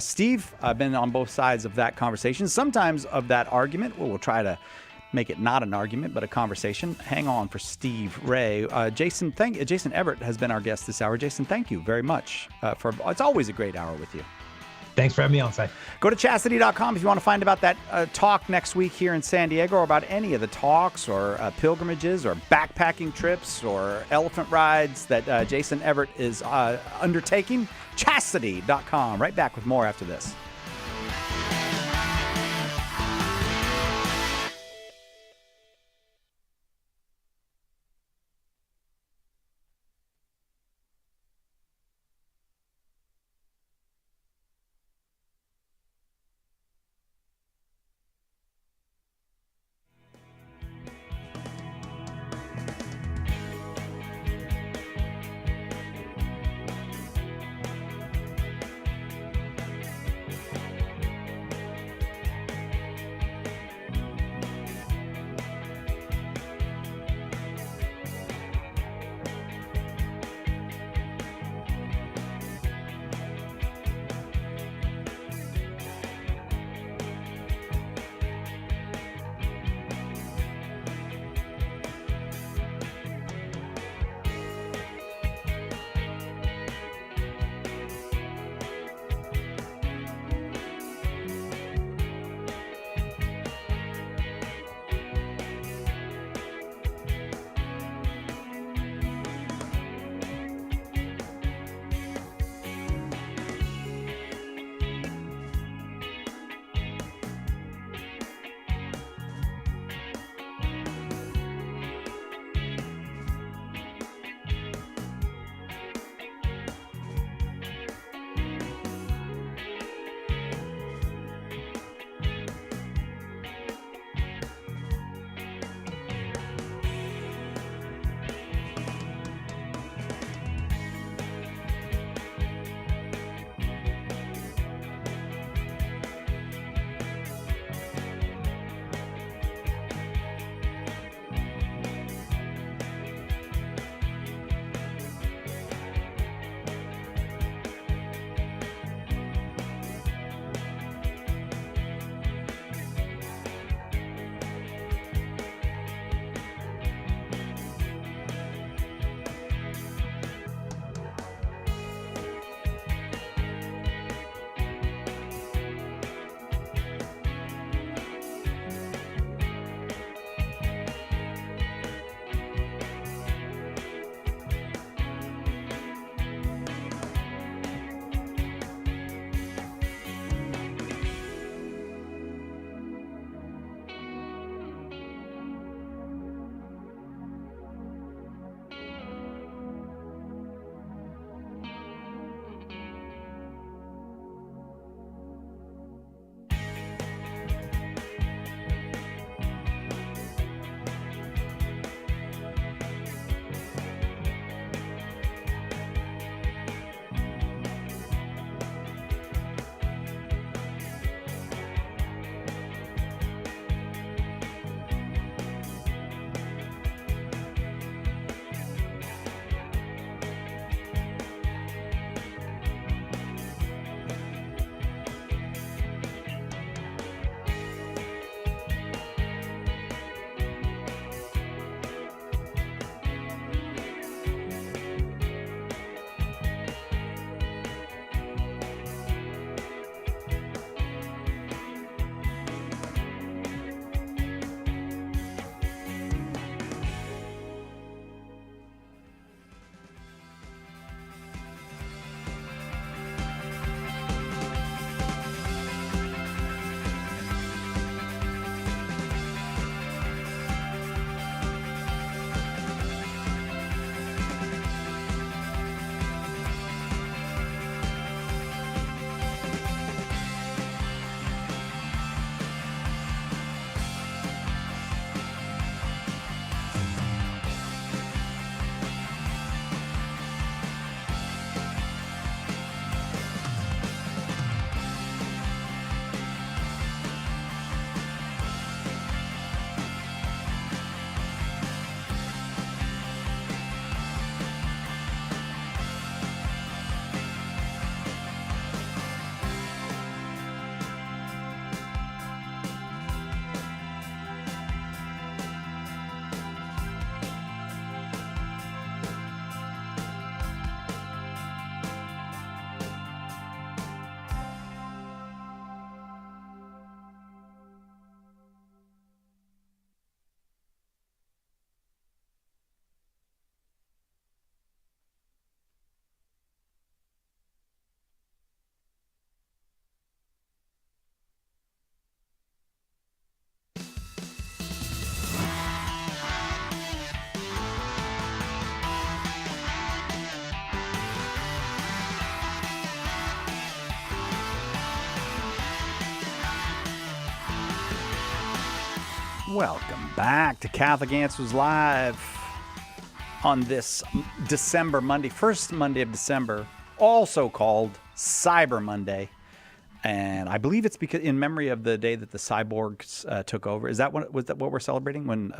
Steve, I've been on both sides of that conversation, sometimes of that argument. We'll try to make it not an argument, but a conversation. Hang on for Steve Ray. Jason Everett has been our guest this hour. Jason, thank you very much. It's always a great hour with you. Thanks for having me on site. Go to chastity.com if you want to find about that talk next week here in San Diego, or about any of the talks or pilgrimages or backpacking trips or elephant rides that Jason Everett is undertaking. Chastity.com. Right back with more after this. Welcome back to Catholic Answers Live on this December Monday, first Monday of December, also called Cyber Monday. And I believe it's because in memory of the day that the cyborgs took over. Is that what we're celebrating, when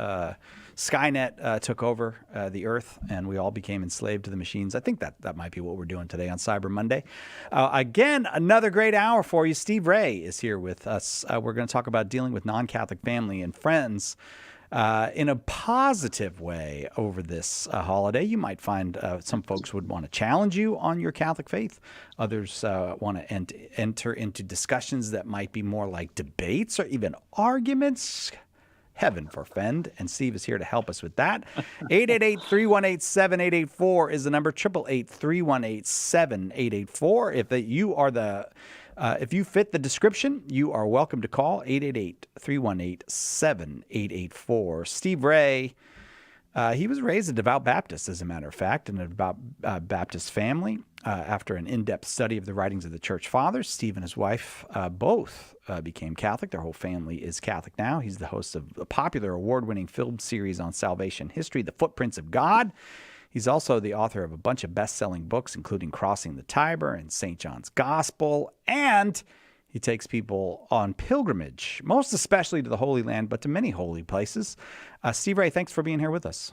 Skynet took over the Earth and we all became enslaved to the machines? I think that might be what we're doing today on Cyber Monday. Again, another great hour for you. Steve Ray is here with us. We're going to talk about dealing with non-Catholic family and friends in a positive way over this holiday. You might find some folks would want to challenge you on your Catholic faith. Others want to enter into discussions that might be more like debates or even arguments. Heaven forfend. And Steve is here to help us with that. 888-318-7884 is the number. 888-318-7884. If you fit the description, you are welcome to call 888-318-7884. Steve Ray, he was raised a devout Baptist, as a matter of fact, in a devout Baptist family. After an in-depth study of the writings of the Church Fathers, Steve and his wife both became Catholic. Their whole family is Catholic now. He's the host of the popular award-winning film series on salvation history, The Footprints of God. He's also the author of a bunch of best-selling books, including Crossing the Tiber and St. John's Gospel. And he takes people on pilgrimage, most especially to the Holy Land, but to many holy places. Steve Ray, thanks for being here with us.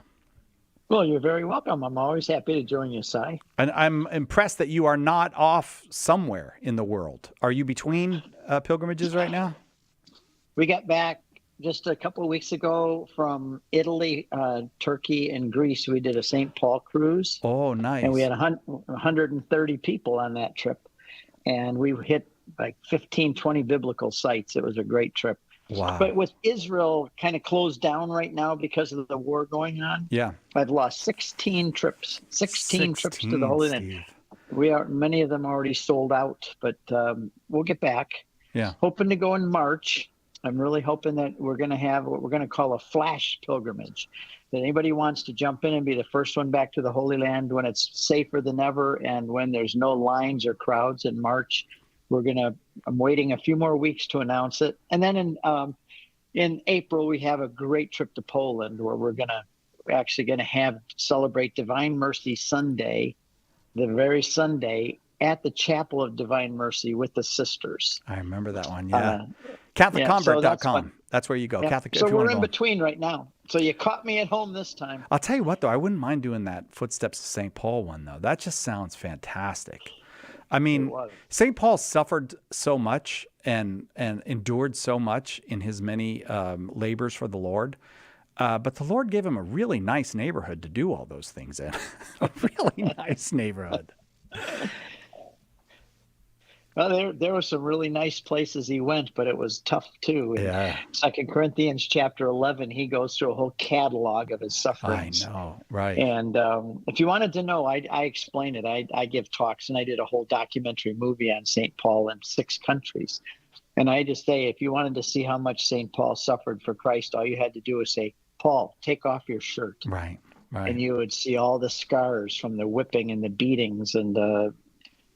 Well, you're very welcome. I'm always happy to join you, Cy. And I'm impressed that you are not off somewhere in the world. Are you between pilgrimages right now? We got back just a couple of weeks ago from Italy, Turkey, and Greece. We did a St. Paul cruise. Oh, nice. And we had 130 people on that trip. And we hit like 15, 20 biblical sites. It was a great trip. Wow. But with Israel kind of closed down right now because of the war going on, yeah, I've lost 16 trips, 16 trips to the Holy Land. Many of them already sold out, but we'll get back. Yeah. Hoping to go in March. I'm really hoping that we're going to have what we're going to call a flash pilgrimage. That anybody wants to jump in and be the first one back to the Holy Land when it's safer than ever and when there's no lines or crowds in March. I'm waiting a few more weeks to announce it. And then in April, we have a great trip to Poland where we're actually going to celebrate Divine Mercy Sunday, the very Sunday, at the Chapel of Divine Mercy with the sisters. I remember that one, yeah. CatholicConvert.com. That's where you go. Yeah. Catholic. So we're in between right now. So you caught me at home this time. I'll tell you what, though, I wouldn't mind doing that Footsteps of St. Paul one, though. That just sounds fantastic. I mean, St. Paul suffered so much and endured so much in his many labors for the Lord. But the Lord gave him a really nice neighborhood to do all those things in. A really nice neighborhood. Well, there were some really nice places he went, but it was tough too. Yeah. 2 Corinthians chapter 11, he goes through a whole catalog of his sufferings. I know, right. And if you wanted to know, I explain it. I give talks, and I did a whole documentary movie on St. Paul in 6 countries. And I just say, if you wanted to see how much St. Paul suffered for Christ, all you had to do was say, Paul, take off your shirt. Right. And you would see all the scars from the whipping and the beatings. And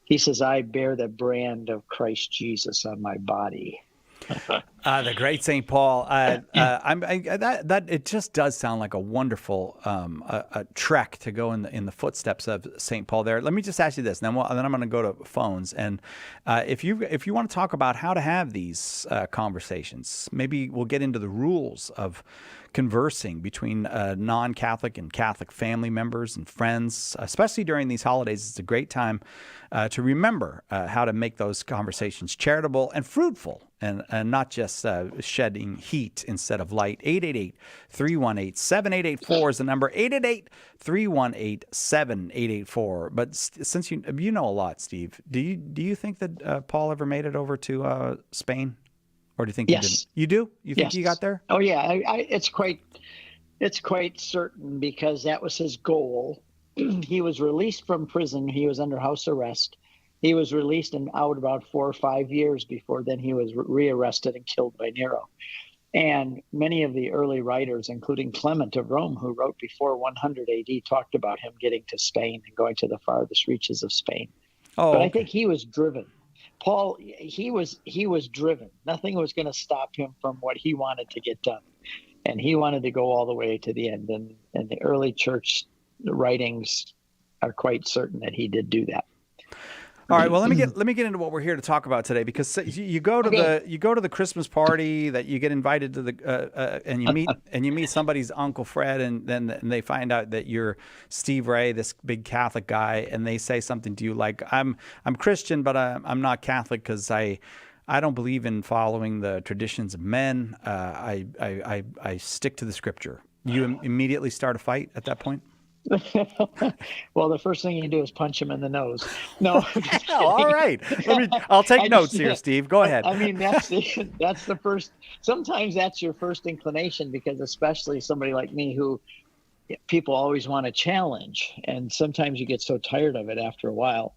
he says, I bear the brand of Christ Jesus on my body. The great St. Paul. That it just does sound like a wonderful a trek to go in the footsteps of St. Paul. There. Let me just ask you this, and then I'm going to go to phones. And if you want to talk about how to have these conversations, maybe we'll get into the rules of conversing between non-Catholic and Catholic family members and friends, especially during these holidays. It's a great time to remember how to make those conversations charitable and fruitful, and not just shedding heat instead of light. 888-318-7884 is the number. 888-318-7884. But since you know a lot, Steve, do you think that Paul ever made it over to Spain? Or do you think yes. you didn't? You do? You think you got there? Oh yeah, it's quite certain because that was his goal. He was released from prison. He was under house arrest. He was released and out about 4 or 5 years before then he was rearrested and killed by Nero. And many of the early writers, including Clement of Rome, who wrote before 100 AD, talked about him getting to Spain and going to the farthest reaches of Spain. Oh, but I think he was driven. Paul, he was driven. Nothing was going to stop him from what he wanted to get done. And he wanted to go all the way to the end. And the early church writings are quite certain that he did do that. All right. Well, let me get into what we're here to talk about today, because you go to the Christmas party that you get invited to the and you meet somebody's Uncle Fred, and then they find out that you're Steve Ray, this big Catholic guy, and they say something to you like, "I'm Christian, but I'm not Catholic because I don't believe in following the traditions of men. I stick to the Scripture." You immediately start a fight at that point? Well, the first thing you do is punch him in the nose. No. All right. I'll take notes here, Steve. Go ahead. I mean, that's the first. Sometimes that's your first inclination, because especially somebody like me, who people always want to challenge, and sometimes you get so tired of it after a while.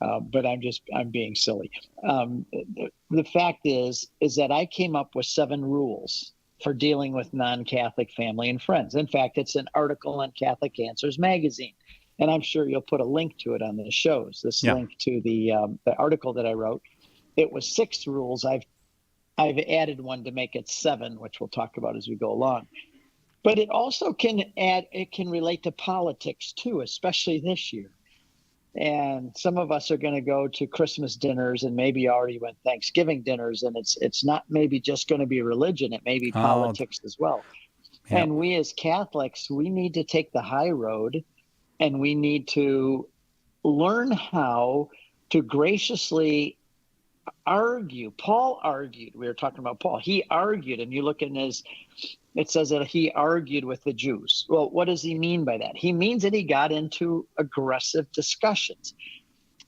But I'm being silly. The fact is that I came up with 7 rules for dealing with non-Catholic family and friends. In fact, it's an article on Catholic Answers magazine, and I'm sure you'll put a link to it on the shows. This link to the article that I wrote. It was 6 rules. I've added one to make it 7, which we'll talk about as we go along. But it also can relate to politics too, especially this year. And some of us are going to go to Christmas dinners, and maybe already went Thanksgiving dinners, and it's not maybe just going to be religion, it may be politics as well. Yeah. And we as Catholics, we need to take the high road, and we need to learn how to graciously argue. Paul argued. We were talking about Paul. He argued, and you look in it says that he argued with the Jews. Well, what does he mean by that? He means that he got into aggressive discussions.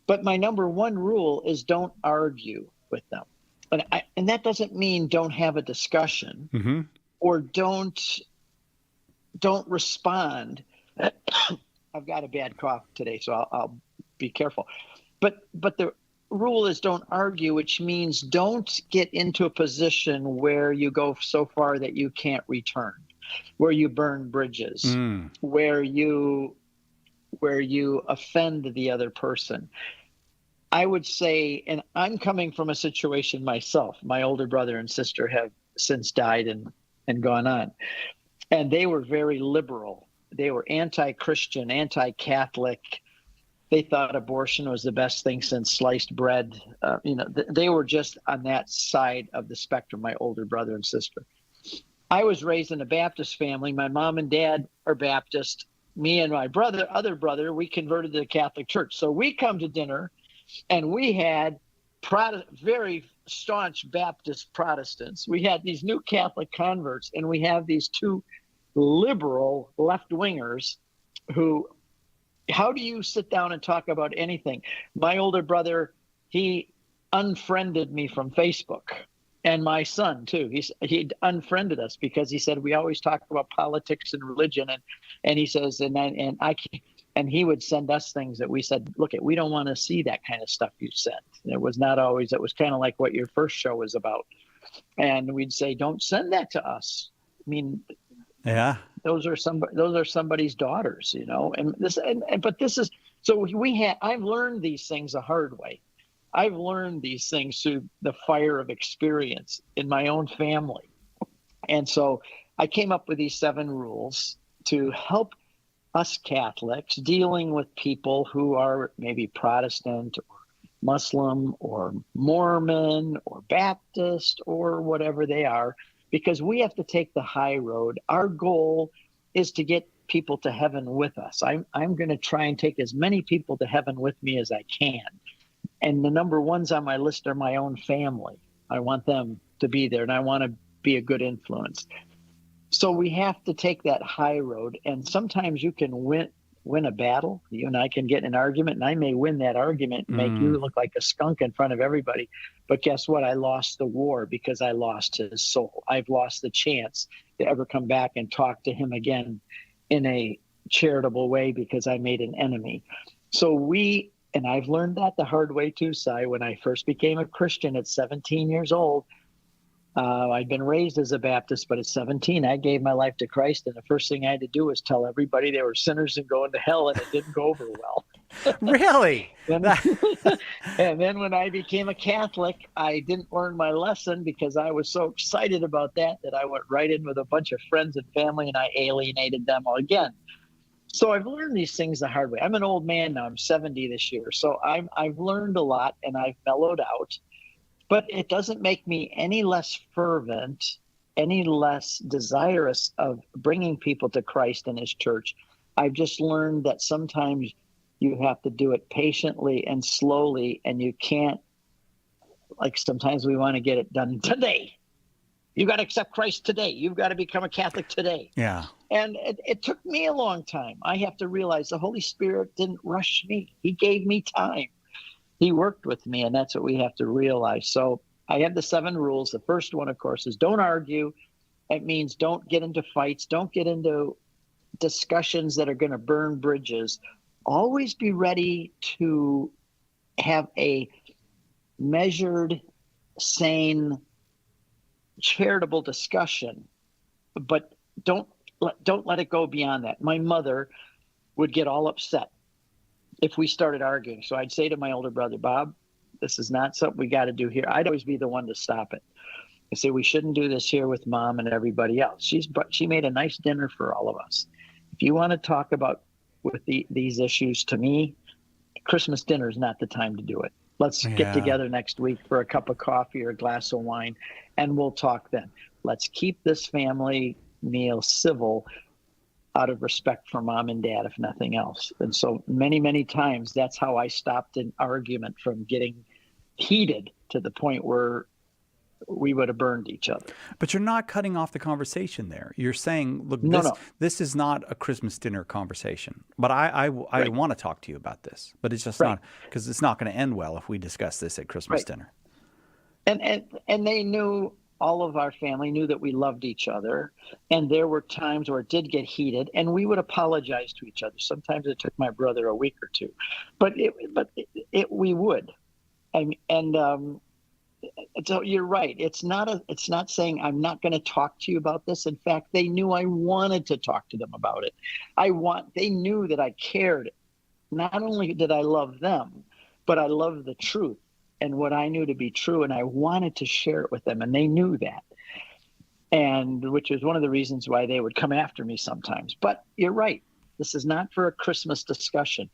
But my number 1 rule is don't argue with them. And that doesn't mean don't have a discussion or don't respond. I've got a bad cough today, so I'll be careful. But the rule is don't argue, which means don't get into a position where you go so far that you can't return, where you burn bridges, where you offend the other person. I would say, and I'm coming from a situation myself, my older brother and sister have since died and gone on, and they were very liberal. They were anti-Christian, anti-Catholic. They thought abortion was the best thing since sliced bread. They were just on that side of the spectrum, my older brother and sister. I was raised in a Baptist family. My mom and dad are Baptist. Me and my other brother, we converted to the Catholic Church. So we come to dinner, and we had very staunch Baptist Protestants. We had these new Catholic converts, and we have these 2 liberal left-wingers who... How do you sit down and talk about anything? My older brother, he unfriended me from Facebook, and my son too. He unfriended us because he said we always talk about politics and religion, and he says and he would send us things that we said, look, we don't want to see that kind of stuff you sent. It was not always. It was kind of like what your first show was about, and we'd say, don't send that to us. I mean, yeah. Those are somebody's daughters, but this is so I've learned these things the hard way. I've learned these things through the fire of experience in my own family. And so I came up with these 7 rules to help us Catholics dealing with people who are maybe Protestant or Muslim or Mormon or Baptist or whatever they are, because we have to take the high road. Our goal is to get people to heaven with us. I'm going to try and take as many people to heaven with me as I can. And the number 1s on my list are my own family. I want them to be there, and I want to be a good influence. So we have to take that high road, and sometimes you can win a battle. You and I can get in an argument, and I may win that argument and make you look like a skunk in front of everybody. But guess what? I lost the war because I lost his soul. I've lost the chance to ever come back and talk to him again in a charitable way because I made an enemy. So and I've learned that the hard way too, Si. When I first became a Christian at 17 years old, I'd been raised as a Baptist, but at 17, I gave my life to Christ. And the first thing I had to do was tell everybody they were sinners and going to hell, and it didn't go over well. Really? And then when I became a Catholic, I didn't learn my lesson because I was so excited about that I went right in with a bunch of friends and family and I alienated them all again. So I've learned these things the hard way. I'm an old man now. I'm 70 this year. So I've learned a lot and I've mellowed out. But it doesn't make me any less fervent, any less desirous of bringing people to Christ and his church. I've just learned that sometimes you have to do it patiently and slowly, and you can't, like sometimes we want to get it done today. You got to accept Christ today. You've got to become a Catholic today. Yeah. And it took me a long time. I have to realize the Holy Spirit didn't rush me. He gave me time. He worked with me, and that's what we have to realize. So I have the 7 rules. The first one, of course, is don't argue. It means don't get into fights. Don't get into discussions that are going to burn bridges. Always be ready to have a measured, sane, charitable discussion, but don't let it go beyond that. My mother would get all upset if we started arguing. So I'd say to my older brother, Bob, this is not something we got to do here. I'd always be the one to stop it. I say, we shouldn't do this here with Mom and everybody else. She made a nice dinner for all of us. If you want to talk about these issues, to me, Christmas dinner is not the time to do it. Let's get together next week for a cup of coffee or a glass of wine, and we'll talk then. Let's keep this family meal civil out of respect for Mom and Dad, if nothing else. And so many, many times, that's how I stopped an argument from getting heated to the point where we would have burned each other. But you're not cutting off the conversation there. You're saying, look, this is not a Christmas dinner conversation. But I want to talk to you about this. But it's just not, because it's not going to end well if we discuss this at Christmas dinner. And they knew, all of our family knew that we loved each other. And there were times where it did get heated, and we would apologize to each other. Sometimes it took my brother a week or two. But we would. So you're right. It's not saying I'm not going to talk to you about this. In fact, they knew I wanted to talk to them about it. They knew that I cared. Not only did I love them, but I loved the truth and what I knew to be true, and I wanted to share it with them, and they knew that. And which is one of the reasons why they would come after me sometimes. But you're right. This is not for a Christmas discussion.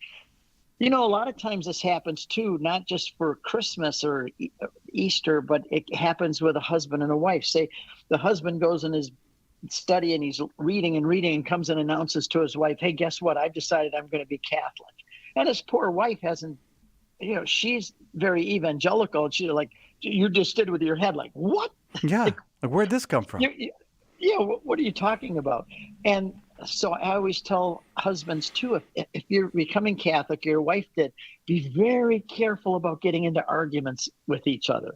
You know, a lot of times this happens too, not just for Christmas or Easter, but it happens with a husband and a wife. Say the husband goes in his study and he's reading and comes and announces to his wife, hey, guess what? I've decided I'm going to be Catholic. And his poor wife hasn't, she's very evangelical. And she's like, you just stood with your head like, what? Yeah. Like, where'd this come from? What are you talking about? And so I always tell husbands too, if you're becoming Catholic, your wife did, be very careful about getting into arguments with each other.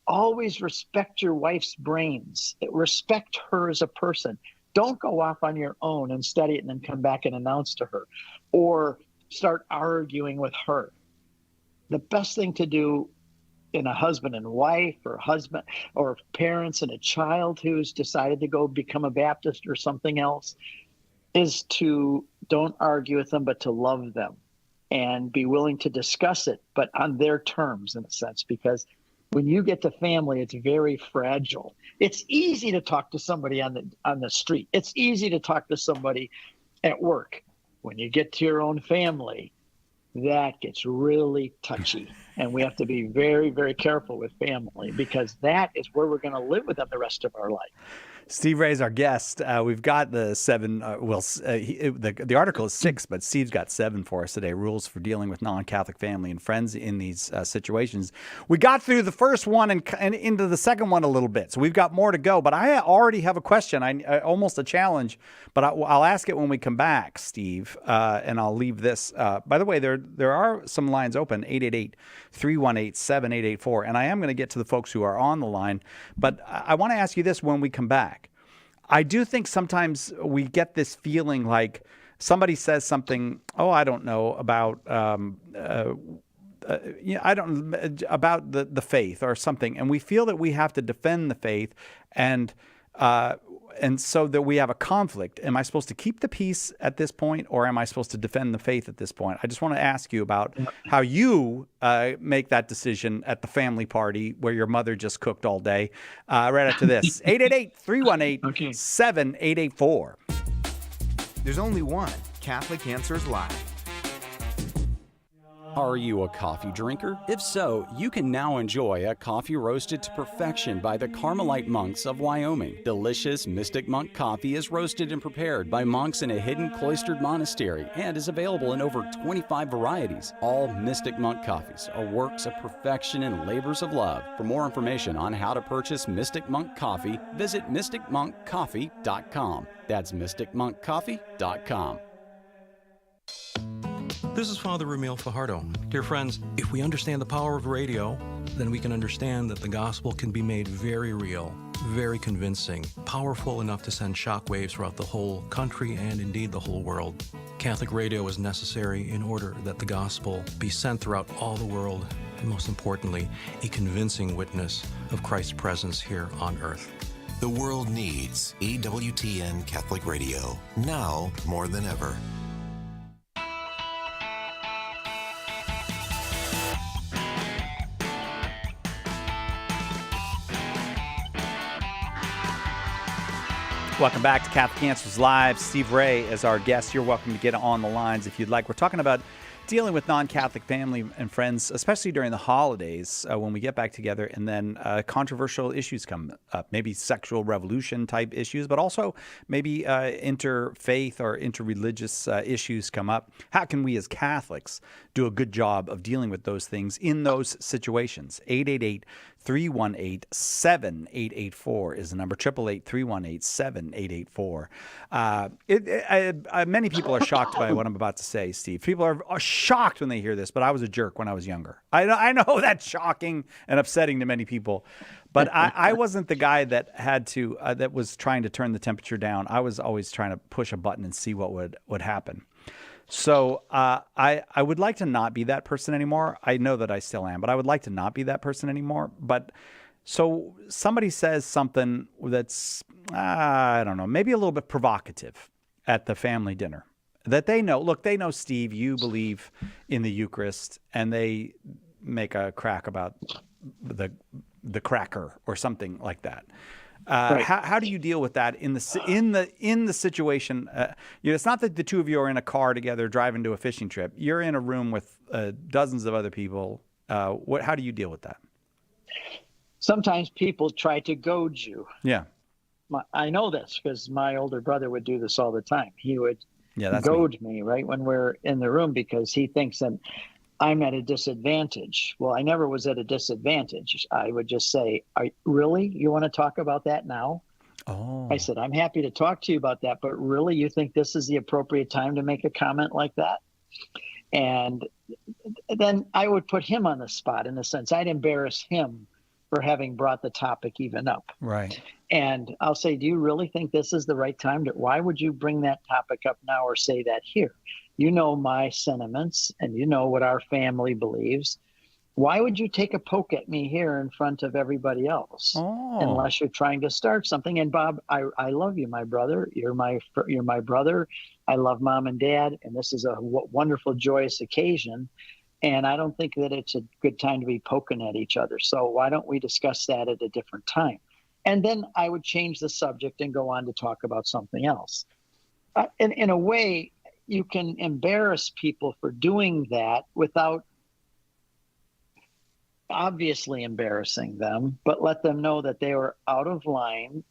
Always respect your wife's brains. Respect her as a person. Don't go off on your own and study it and then come back and announce to her or start arguing with her. The best thing to do in a husband and wife or husband or parents and a child who's decided to go become a Baptist or something else is to don't argue with them, but to love them and be willing to discuss it, but on their terms in a sense, because when you get to family, it's very fragile. It's easy to talk to somebody on the street. It's easy to talk to somebody at work. When you get to your own family, that gets really touchy. And we have to be very, very careful with family because that is where we're going to live with them the rest of our life. Steve Ray's our guest. We've got the 7. The article is 6, but Steve's got 7 for us today. Rules for dealing with non-Catholic family and friends in these situations. We got through the first one and into the second one a little bit, so we've got more to go. But I already have a question. I almost a challenge, but I'll ask it when we come back, Steve. And I'll leave this. By the way, there are some lines open: 888-318-7884. And I am going to get to the folks who are on the line, but I want to ask you this when we come back. I do think sometimes we get this feeling like somebody says something, I don't know, about about the faith or something, and we feel that we have to defend the faith, and And so that we have a conflict. Am I supposed to keep the peace at this point, or am I supposed to defend the faith at this point? I just want to ask you about how you make that decision at the family party where your mother just cooked all day. Right after this, 888-318-7884. There's only one Catholic Answers Live. Are you a coffee drinker? If so, you can now enjoy a coffee roasted to perfection by the Carmelite monks of Wyoming. Delicious Mystic Monk coffee is roasted and prepared by monks in a hidden cloistered monastery and is available in over 25 varieties. All Mystic Monk coffees are works of perfection and labors of love. For more information on how to purchase Mystic Monk coffee, visit mysticmonkcoffee.com. That's mysticmonkcoffee.com. This is Father Ramil Fajardo. Dear friends, if we understand the power of radio, then we can understand that the gospel can be made very real, very convincing, powerful enough to send shockwaves throughout the whole country and indeed the whole world. Catholic radio is necessary in order that the gospel be sent throughout all the world, and most importantly, a convincing witness of Christ's presence here on earth. The world needs EWTN Catholic Radio, now more than ever. Welcome back to Catholic Answers Live. Steve Ray is our guest. You're welcome to get on the lines if you'd like. We're talking about dealing with non-Catholic family and friends, especially during the holidays when we get back together, and then controversial issues come up, maybe sexual revolution type issues, but also maybe interfaith or interreligious issues come up. How can we as Catholics do a good job of dealing with those things in those situations? 888-318-7884 is the number. 888-318-7884. Many people are shocked by what I'm about to say, Steve. People are shocked when they hear this, but I was a jerk when I was younger. I know that's shocking and upsetting to many people, but I wasn't the guy that had to that was trying to turn the temperature down. I was always trying to push a button and see what would happen. So I would like to not be that person anymore. I know that I still am, but I would like to not be that person anymore. But so somebody says something that's, I don't know, maybe a little bit provocative at the family dinner that they know. Look, they know, Steve, you believe in the Eucharist, and they make a crack about the cracker or something like that. Right. How do you deal with that in the situation? It's not that the two of you are in a car together driving to a fishing trip. You're in a room with dozens of other people. How do you deal with that? Sometimes people try to goad you. Yeah, I know this because my older brother would do this all the time. He would goad me right when we're in the room because he thinks that I'm at a disadvantage. Well, I never was at a disadvantage. I would just say, really? You want to talk about that now? Oh. I said, I'm happy to talk to you about that, but really you think this is the appropriate time to make a comment like that? And then I would put him on the spot in the sense I'd embarrass him for having brought the topic even up. Right. And I'll say, do you really think this is the right time? Why would you bring that topic up now or say that here? You know my sentiments and you know what our family believes. Why would you take a poke at me here in front of everybody else? Unless you're trying to start something. And Bob, I love you, my brother. You're my brother. I love mom and dad. And this is a wonderful, joyous occasion. And I don't think that it's a good time to be poking at each other. So why don't we discuss that at a different time? And then I would change the subject and go on to talk about something else. In a way, you can embarrass people for doing that without obviously embarrassing them, but let them know that they were out of line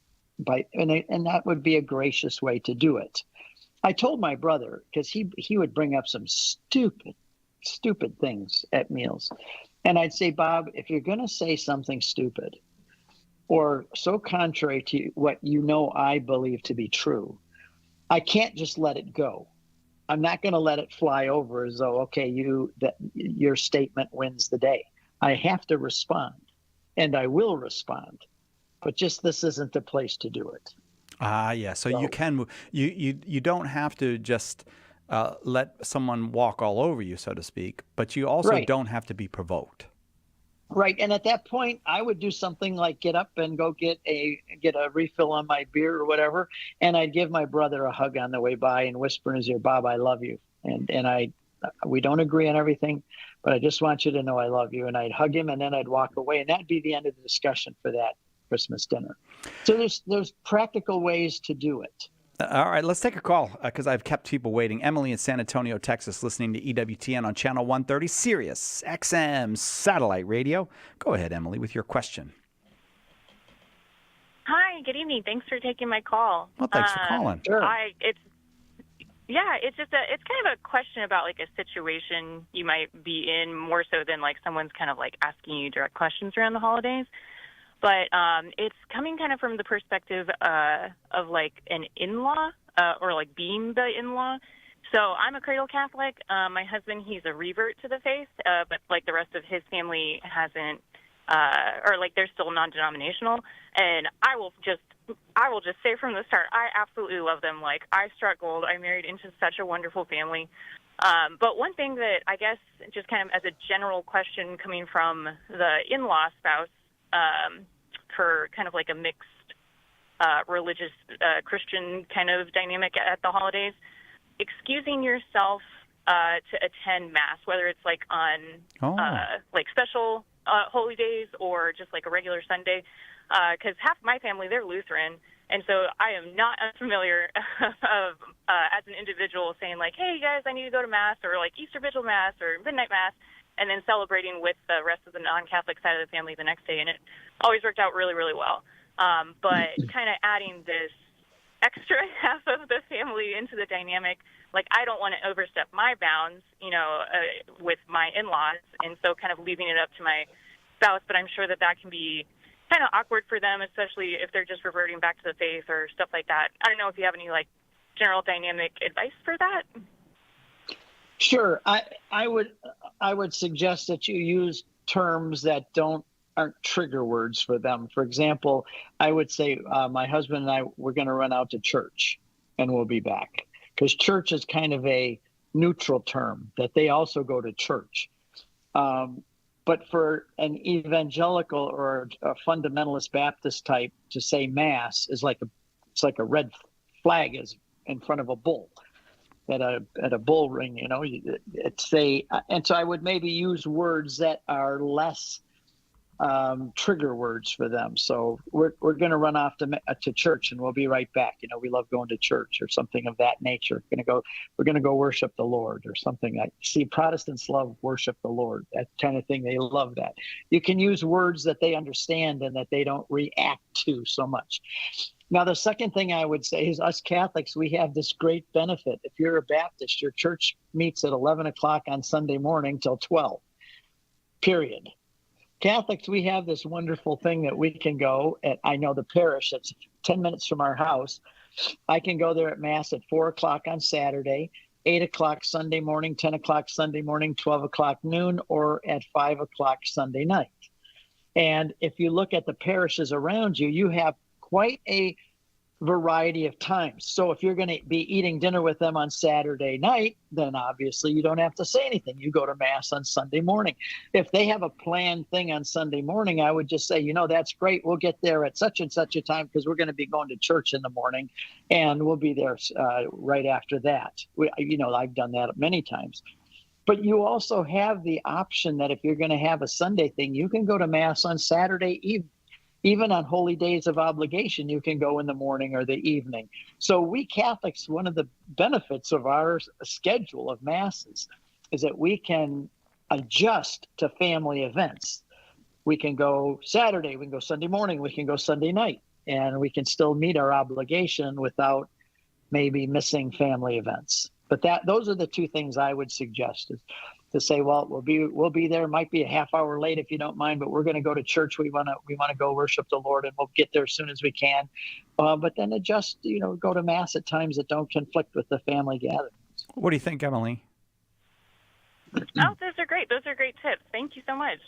and that would be a gracious way to do it. I told my brother, because he would bring up some stupid things at meals. And I'd say, Bob, if you're going to say something stupid or so contrary to what you know I believe to be true, I can't just let it go. I'm not going to let it fly over as though, okay, your statement wins the day. I have to respond, and I will respond, but just this isn't the place to do it. Yeah. So you can you don't have to just let someone walk all over you, so to speak, but you also don't have to be provoked. Right, and at that point, I would do something like get up and go get a refill on my beer or whatever, and I'd give my brother a hug on the way by and whisper in his ear, "Bob, I love you," and we don't agree on everything, but I just want you to know I love you, and I'd hug him, and then I'd walk away, and that'd be the end of the discussion for that Christmas dinner. So there's practical ways to do it. All right, let's take a call because I've kept people waiting. Emily in San Antonio, Texas, listening to EWTN on Channel 130, Sirius XM Satellite Radio. Go ahead, Emily, with your question. Hi, good evening. Thanks for taking my call. Well, thanks for calling. Sure. It's kind of a question about like a situation you might be in more so than like someone's kind of like asking you direct questions around the holidays. But it's coming kind of from the perspective of like an in-law or like being the in-law. So I'm a cradle Catholic. My husband, he's a revert to the faith, but like the rest of his family hasn't, or like they're still non-denominational. And I will just say from the start, I absolutely love them. Like I struggled. I married into such a wonderful family. But one thing that I guess just kind of as a general question coming from the in-law spouse, for kind of like a mixed religious Christian kind of dynamic at the holidays, excusing yourself to attend Mass, whether it's like on like special holy days or just like a regular Sunday, because half my family, they're Lutheran, and so I am not unfamiliar of as an individual saying like, hey guys, I need to go to Mass, or like Easter Vigil Mass or Midnight Mass, and then celebrating with the rest of the non-Catholic side of the family the next day. And it always worked out really, really well. But kind of adding this extra half of the family into the dynamic, like I don't want to overstep my bounds, with my in-laws. And so kind of leaving it up to my spouse. But I'm sure that can be kind of awkward for them, especially if they're just reverting back to the faith or stuff like that. I don't know if you have any like general dynamic advice for that. Sure. I would suggest that you use terms that aren't trigger words for them. For example, I would say my husband and I, we're going to run out to church and we'll be back, because church is kind of a neutral term that they also go to church. But for an evangelical or a fundamentalist Baptist type to say Mass is it's like a red flag is in front of a bull. At a bull ring, and so I would maybe use words that are less trigger words for them. So we're going to run off to church and we'll be right back. We love going to church, or something of that nature. We're going to go worship the Lord, or something. I see Protestants love worship the Lord, that kind of thing. They love that. You can use words that they understand and that they don't react to so much. Now, the second thing I would say is us Catholics, we have this great benefit. If you're a Baptist, your church meets at 11 o'clock on Sunday morning till 12, period. Catholics, we have this wonderful thing that we can go at. I know the parish that's 10 minutes from our house. I can go there at Mass at 4 o'clock on Saturday, 8 o'clock Sunday morning, 10 o'clock Sunday morning, 12 o'clock noon, or at 5 o'clock Sunday night. And if you look at the parishes around you, you have quite a variety of times. So if you're going to be eating dinner with them on Saturday night, then obviously you don't have to say anything. You go to Mass on Sunday morning. If they have a planned thing on Sunday morning, I would just say, that's great. We'll get there at such and such a time because we're going to be going to church in the morning, and we'll be there right after that. I've done that many times. But you also have the option that if you're going to have a Sunday thing, you can go to Mass on Saturday evening. Even on holy days of obligation, you can go in the morning or the evening. So we Catholics, one of the benefits of our schedule of Masses is that we can adjust to family events. We can go Saturday, we can go Sunday morning, we can go Sunday night, and we can still meet our obligation without maybe missing family events. But those are the two things I would suggest, is to say, well, we'll be there. Might be a half hour late if you don't mind, but we're going to go to church. We want to go worship the Lord, and we'll get there as soon as we can. But then adjust, go to Mass at times that don't conflict with the family gathering. What do you think, Emily? Oh, those are great. Those are great tips. Thank you so much.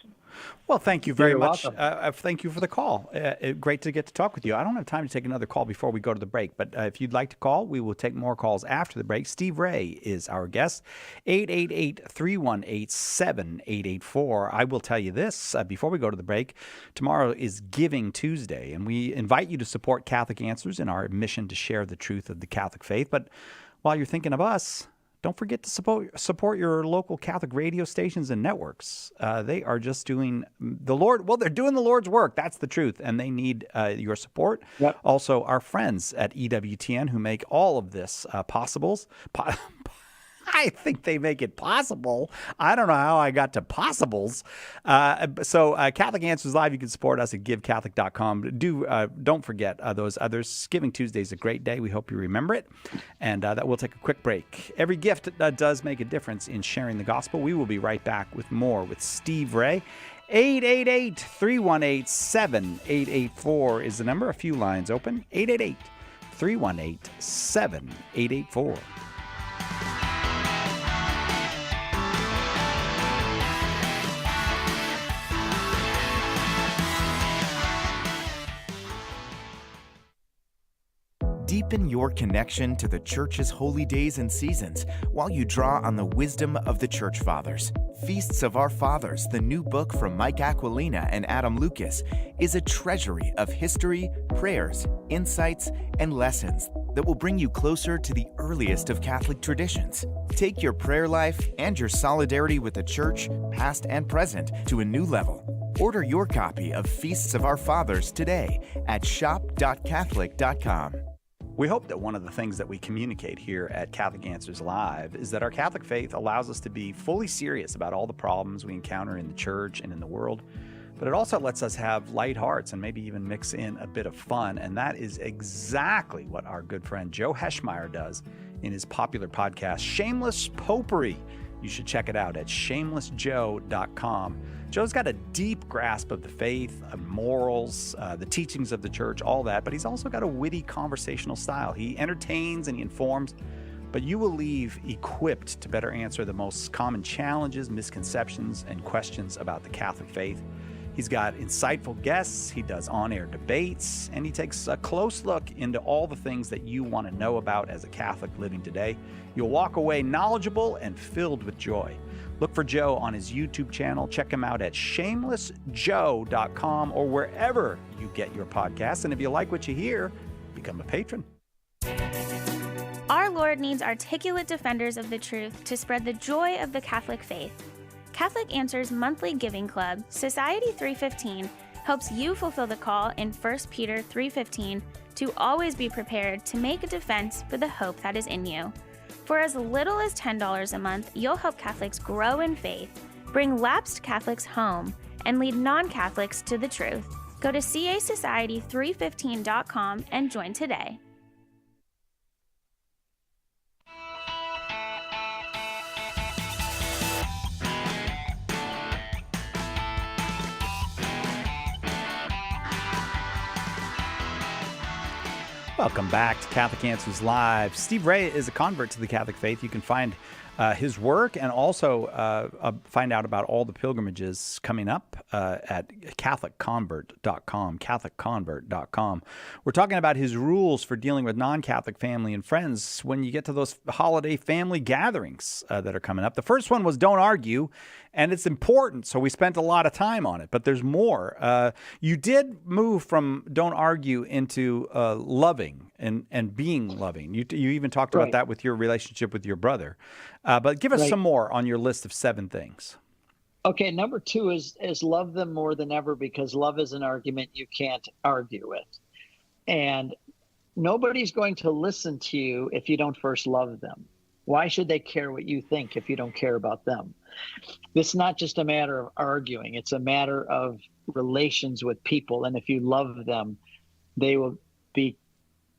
Well, thank you very You're much. welcome. Thank you for the call. Great to get to talk with you. I don't have time to take another call before we go to the break, but if you'd like to call, we will take more calls after the break. Steve Ray is our guest, 888-318-7884. I will tell you this before we go to the break. Tomorrow is Giving Tuesday, and we invite you to support Catholic Answers in our mission to share the truth of the Catholic faith. But while you're thinking of us, don't forget to support your local Catholic radio stations and networks. They are just doing the Lord. Well, they're doing the Lord's work. That's the truth, and they need your support. Yep. Also, our friends at EWTN who make all of this possibles. I think they make it possible. I don't know how I got to possibles. So Catholic Answers Live, you can support us at givecatholic.com. Don't forget those others. Giving Tuesday is a great day. We hope you remember it. And that we'll take a quick break. Every gift does make a difference in sharing the gospel. We will be right back with more with Steve Ray. 888-318-7884 is the number. A few lines open. 888-318-7884. Deepen your connection to the Church's holy days and seasons while you draw on the wisdom of the Church Fathers. Feasts of Our Fathers, the new book from Mike Aquilina and Adam Lucas, is a treasury of history, prayers, insights, and lessons that will bring you closer to the earliest of Catholic traditions. Take your prayer life and your solidarity with the Church, past and present, to a new level. Order your copy of Feasts of Our Fathers today at shop.catholic.com. We hope that one of the things that we communicate here at Catholic Answers Live is that our Catholic faith allows us to be fully serious about all the problems we encounter in the church and in the world, but it also lets us have light hearts and maybe even mix in a bit of fun. And that is exactly what our good friend Joe Heschmeyer does in his popular podcast, Shameless Popery. You should check it out at shamelessjoe.com. Joe's got a deep grasp of the faith, of morals, the teachings of the church, all that, but he's also got a witty conversational style. He entertains and he informs, but you will leave equipped to better answer the most common challenges, misconceptions, and questions about the Catholic faith. He's got insightful guests, he does on-air debates, and he takes a close look into all the things that you want to know about as a Catholic living today. You'll walk away knowledgeable and filled with joy. Look for Joe on his YouTube channel. Check him out at shamelessjoe.com or wherever you get your podcasts. And if you like what you hear, become a patron. Our Lord needs articulate defenders of the truth to spread the joy of the Catholic faith. Catholic Answers monthly giving club, Society 315, helps you fulfill the call in 1 Peter 3:15 to always be prepared to make a defense for the hope that is in you. For as little as $10 a month, you'll help Catholics grow in faith, bring lapsed Catholics home, and lead non-Catholics to the truth. Go to casociety315.com and join today. Welcome back to Catholic Answers Live. Steve Ray is a convert to the Catholic faith. You can find his work and also find out about all the pilgrimages coming up at CatholicConvert.com, CatholicConvert.com. We're talking about his rules for dealing with non-Catholic family and friends when you get to those holiday family gatherings that are coming up. The first one was don't argue, and it's important, so we spent a lot of time on it, but there's more. You did move from don't argue into loving and being loving. You even talked about that with your relationship with your brother. But give us some more on your list of 7 things. Okay, number 2 is love them more than ever, because love is an argument you can't argue with. And nobody's going to listen to you if you don't first love them. Why should they care what you think if you don't care about them? It's not just a matter of arguing. It's a matter of relations with people. And if you love them, they will be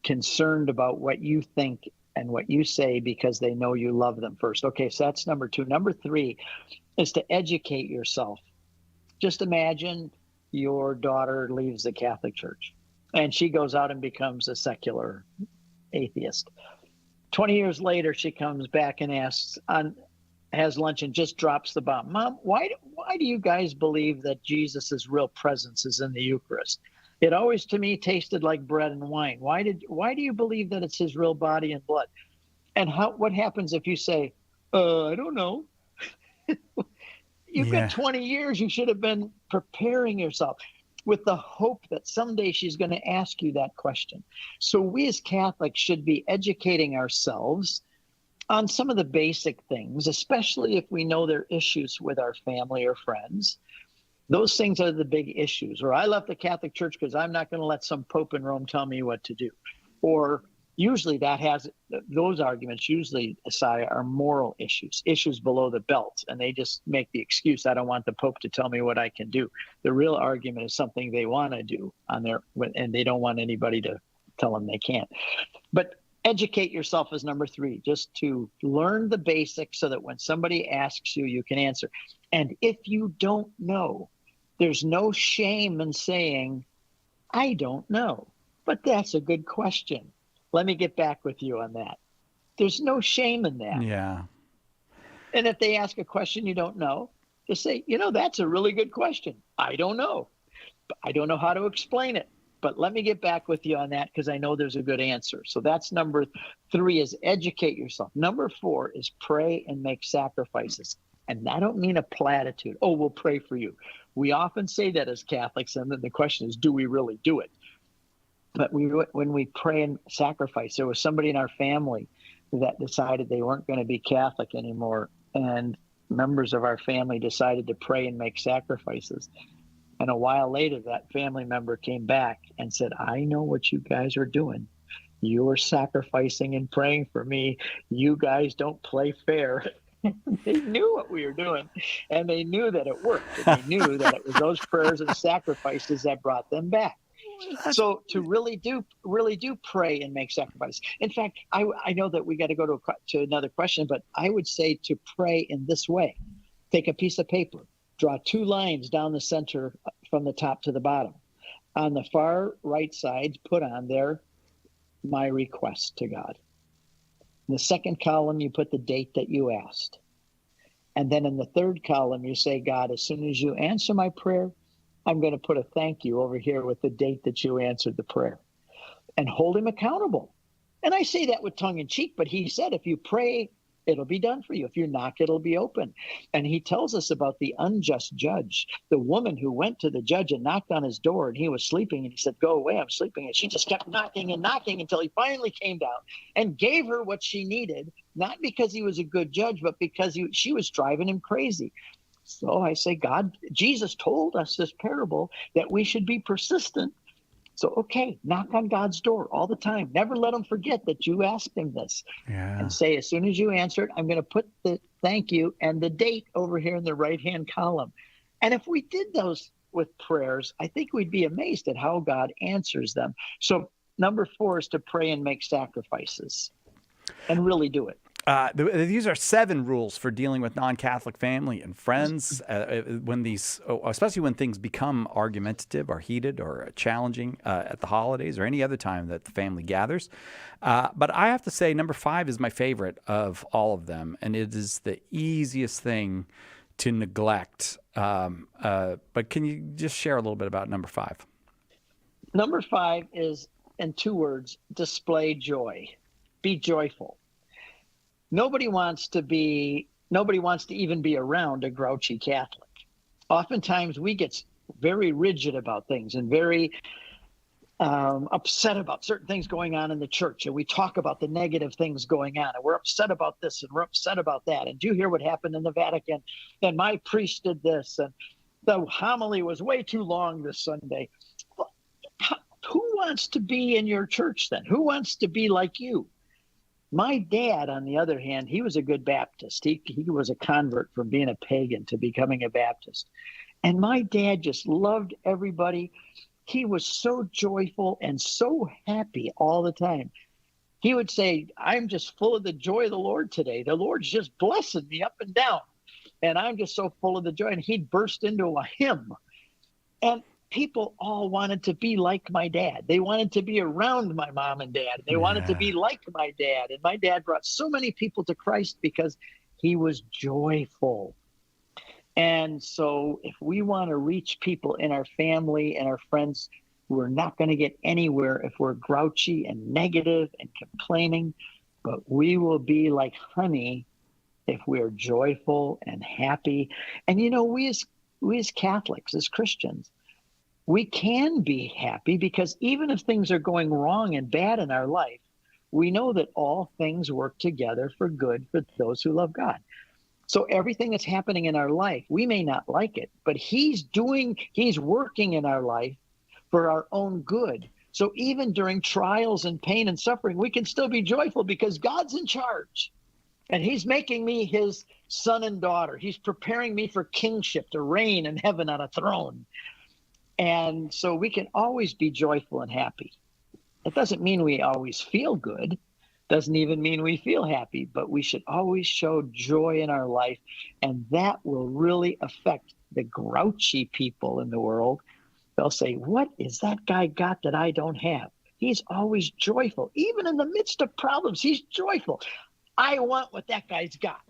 concerned about what you think and what you say because they know you love them first. Okay, so that's number 2. Number 3 is to educate yourself. Just imagine your daughter leaves the Catholic Church and she goes out and becomes a secular atheist. 20 years later, she comes back and asks, has lunch and just drops the bomb. Mom, why do you guys believe that Jesus' real presence is in the Eucharist? It always, to me, tasted like bread and wine. Why do you believe that it's his real body and blood? And what happens if you say, I don't know? You've got 20 years. You should have been preparing yourself with the hope that someday she's going to ask you that question. So we as Catholics should be educating ourselves on some of the basic things, especially if we know there are issues with our family or friends. Those things are the big issues. Or I left the Catholic Church because I'm not going to let some pope in Rome tell me what to do. Or usually those arguments usually, Asaya, are moral issues below the belt. And they just make the excuse, I don't want the pope to tell me what I can do. The real argument is something they want to do and they don't want anybody to tell them they can't. But educate yourself is number 3, just to learn the basics so that when somebody asks you, you can answer. And if you don't know, there's no shame in saying, I don't know, but that's a good question. Let me get back with you on that. There's no shame in that. Yeah. And if they ask a question you don't know, just say, that's a really good question. I don't know. I don't know how to explain it, but let me get back with you on that because I know there's a good answer. So that's number 3 is educate yourself. Number 4 is pray and make sacrifices. And I don't mean a platitude. Oh, we'll pray for you. We often say that as Catholics, and then the question is, do we really do it? But when we pray and sacrifice, there was somebody in our family that decided they weren't going to be Catholic anymore, and members of our family decided to pray and make sacrifices. And a while later, that family member came back and said, I know what you guys are doing. You are sacrificing and praying for me. You guys don't play fair. They knew what we were doing, and they knew that it worked. And they knew that it was those prayers and sacrifices that brought them back. So to really do pray and make sacrifice. In fact, I know that we got to go to another question, but I would say to pray in this way. Take a piece of paper, draw 2 lines down the center from the top to the bottom. On the far right side, put on there, my request to God. In the second column, you put the date that you asked. And then in the third column, you say, God, as soon as you answer my prayer, I'm going to put a thank you over here with the date that you answered the prayer. And hold him accountable. And I say that with tongue in cheek, but he said, if you pray, it'll be done for you. If you knock, it'll be open. And he tells us about the unjust judge, the woman who went to the judge and knocked on his door, and he was sleeping, and he said, go away, I'm sleeping. And she just kept knocking and knocking until he finally came down and gave her what she needed, not because he was a good judge, but because she was driving him crazy. So I say, God, Jesus told us this parable that we should be persistent. So, okay, knock on God's door all the time. Never let him forget that you asked him this. Yeah. And say, as soon as you answer it, I'm going to put the thank you and the date over here in the right-hand column. And if we did those with prayers, I think we'd be amazed at how God answers them. So number 4 is to pray and make sacrifices and really do it. These are 7 rules for dealing with non-Catholic family and friends especially when things become argumentative or heated or challenging at the holidays or any other time that the family gathers. But I have to say number 5 is my favorite of all of them, and it is the easiest thing to neglect. But can you just share a little bit about number 5? Number 5 is, in 2 words, display joy. Be joyful. Nobody wants to even be around a grouchy Catholic. Oftentimes we get very rigid about things and very upset about certain things going on in the church. And we talk about the negative things going on. And we're upset about this and we're upset about that. And do you hear what happened in the Vatican? And my priest did this. And the homily was way too long this Sunday. Well, who wants to be in your church then? Who wants to be like you? My dad, on the other hand, he was a good Baptist. He was a convert from being a pagan to becoming a Baptist. And my dad just loved everybody. He was so joyful and so happy all the time. He would say, I'm just full of the joy of the Lord today. The Lord's just blessing me up and down. And I'm just so full of the joy. And he'd burst into a hymn. And people all wanted to be like my dad. They wanted to be around my mom and dad. They wanted to be like my dad. And my dad brought so many people to Christ because He was joyful. And so if we want to reach people in our family and our friends, we're not going to get anywhere if we're grouchy and negative and complaining, but we will be like honey if we're joyful and happy. And we as Catholics, as Christians, we can be happy because even if things are going wrong and bad in our life, we know that all things work together for good for those who love God. So everything that's happening in our life, we may not like it, but he's working in our life for our own good. So even during trials and pain and suffering, we can still be joyful because God's in charge. And he's making me his son and daughter. He's preparing me for kingship, to reign in heaven on a throne. And so we can always be joyful and happy. It doesn't mean we always feel good. Doesn't even mean we feel happy, but we should always show joy in our life. And that will really affect the grouchy people in the world. They'll say, what is that guy got that I don't have? He's always joyful. Even in the midst of problems, he's joyful. I want what that guy's got.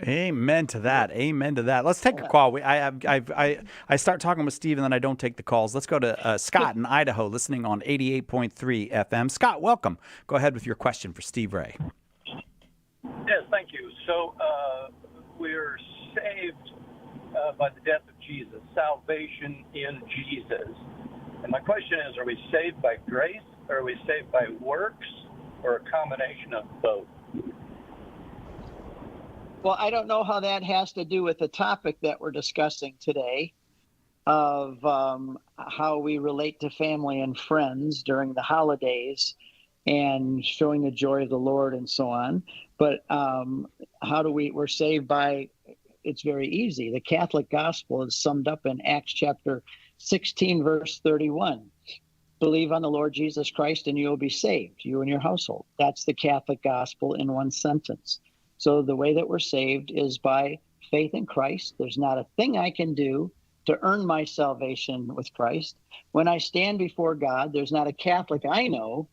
Amen to that. Amen to that. Let's take a call. I start talking with Steve and then I don't take the calls. Let's go to Scott in Idaho, listening on 88.3 FM. Scott, welcome. Go ahead with your question for Steve Ray. Yes, thank you. So we're saved by the death of Jesus, salvation in Jesus. And my question is, are we saved by grace, or are we saved by works, or a combination of both? Well, I don't know how that has to do with the topic that we're discussing today of how we relate to family and friends during the holidays and showing the joy of the Lord and so on. But we're saved by, it's very easy. The Catholic gospel is summed up in Acts chapter 16, verse 31. Believe on the Lord Jesus Christ and you will be saved, you and your household. That's the Catholic gospel in one sentence. So the way that we're saved is by faith in Christ. There's not a thing I can do to earn my salvation with Christ. When I stand before God, there's not a Catholic I know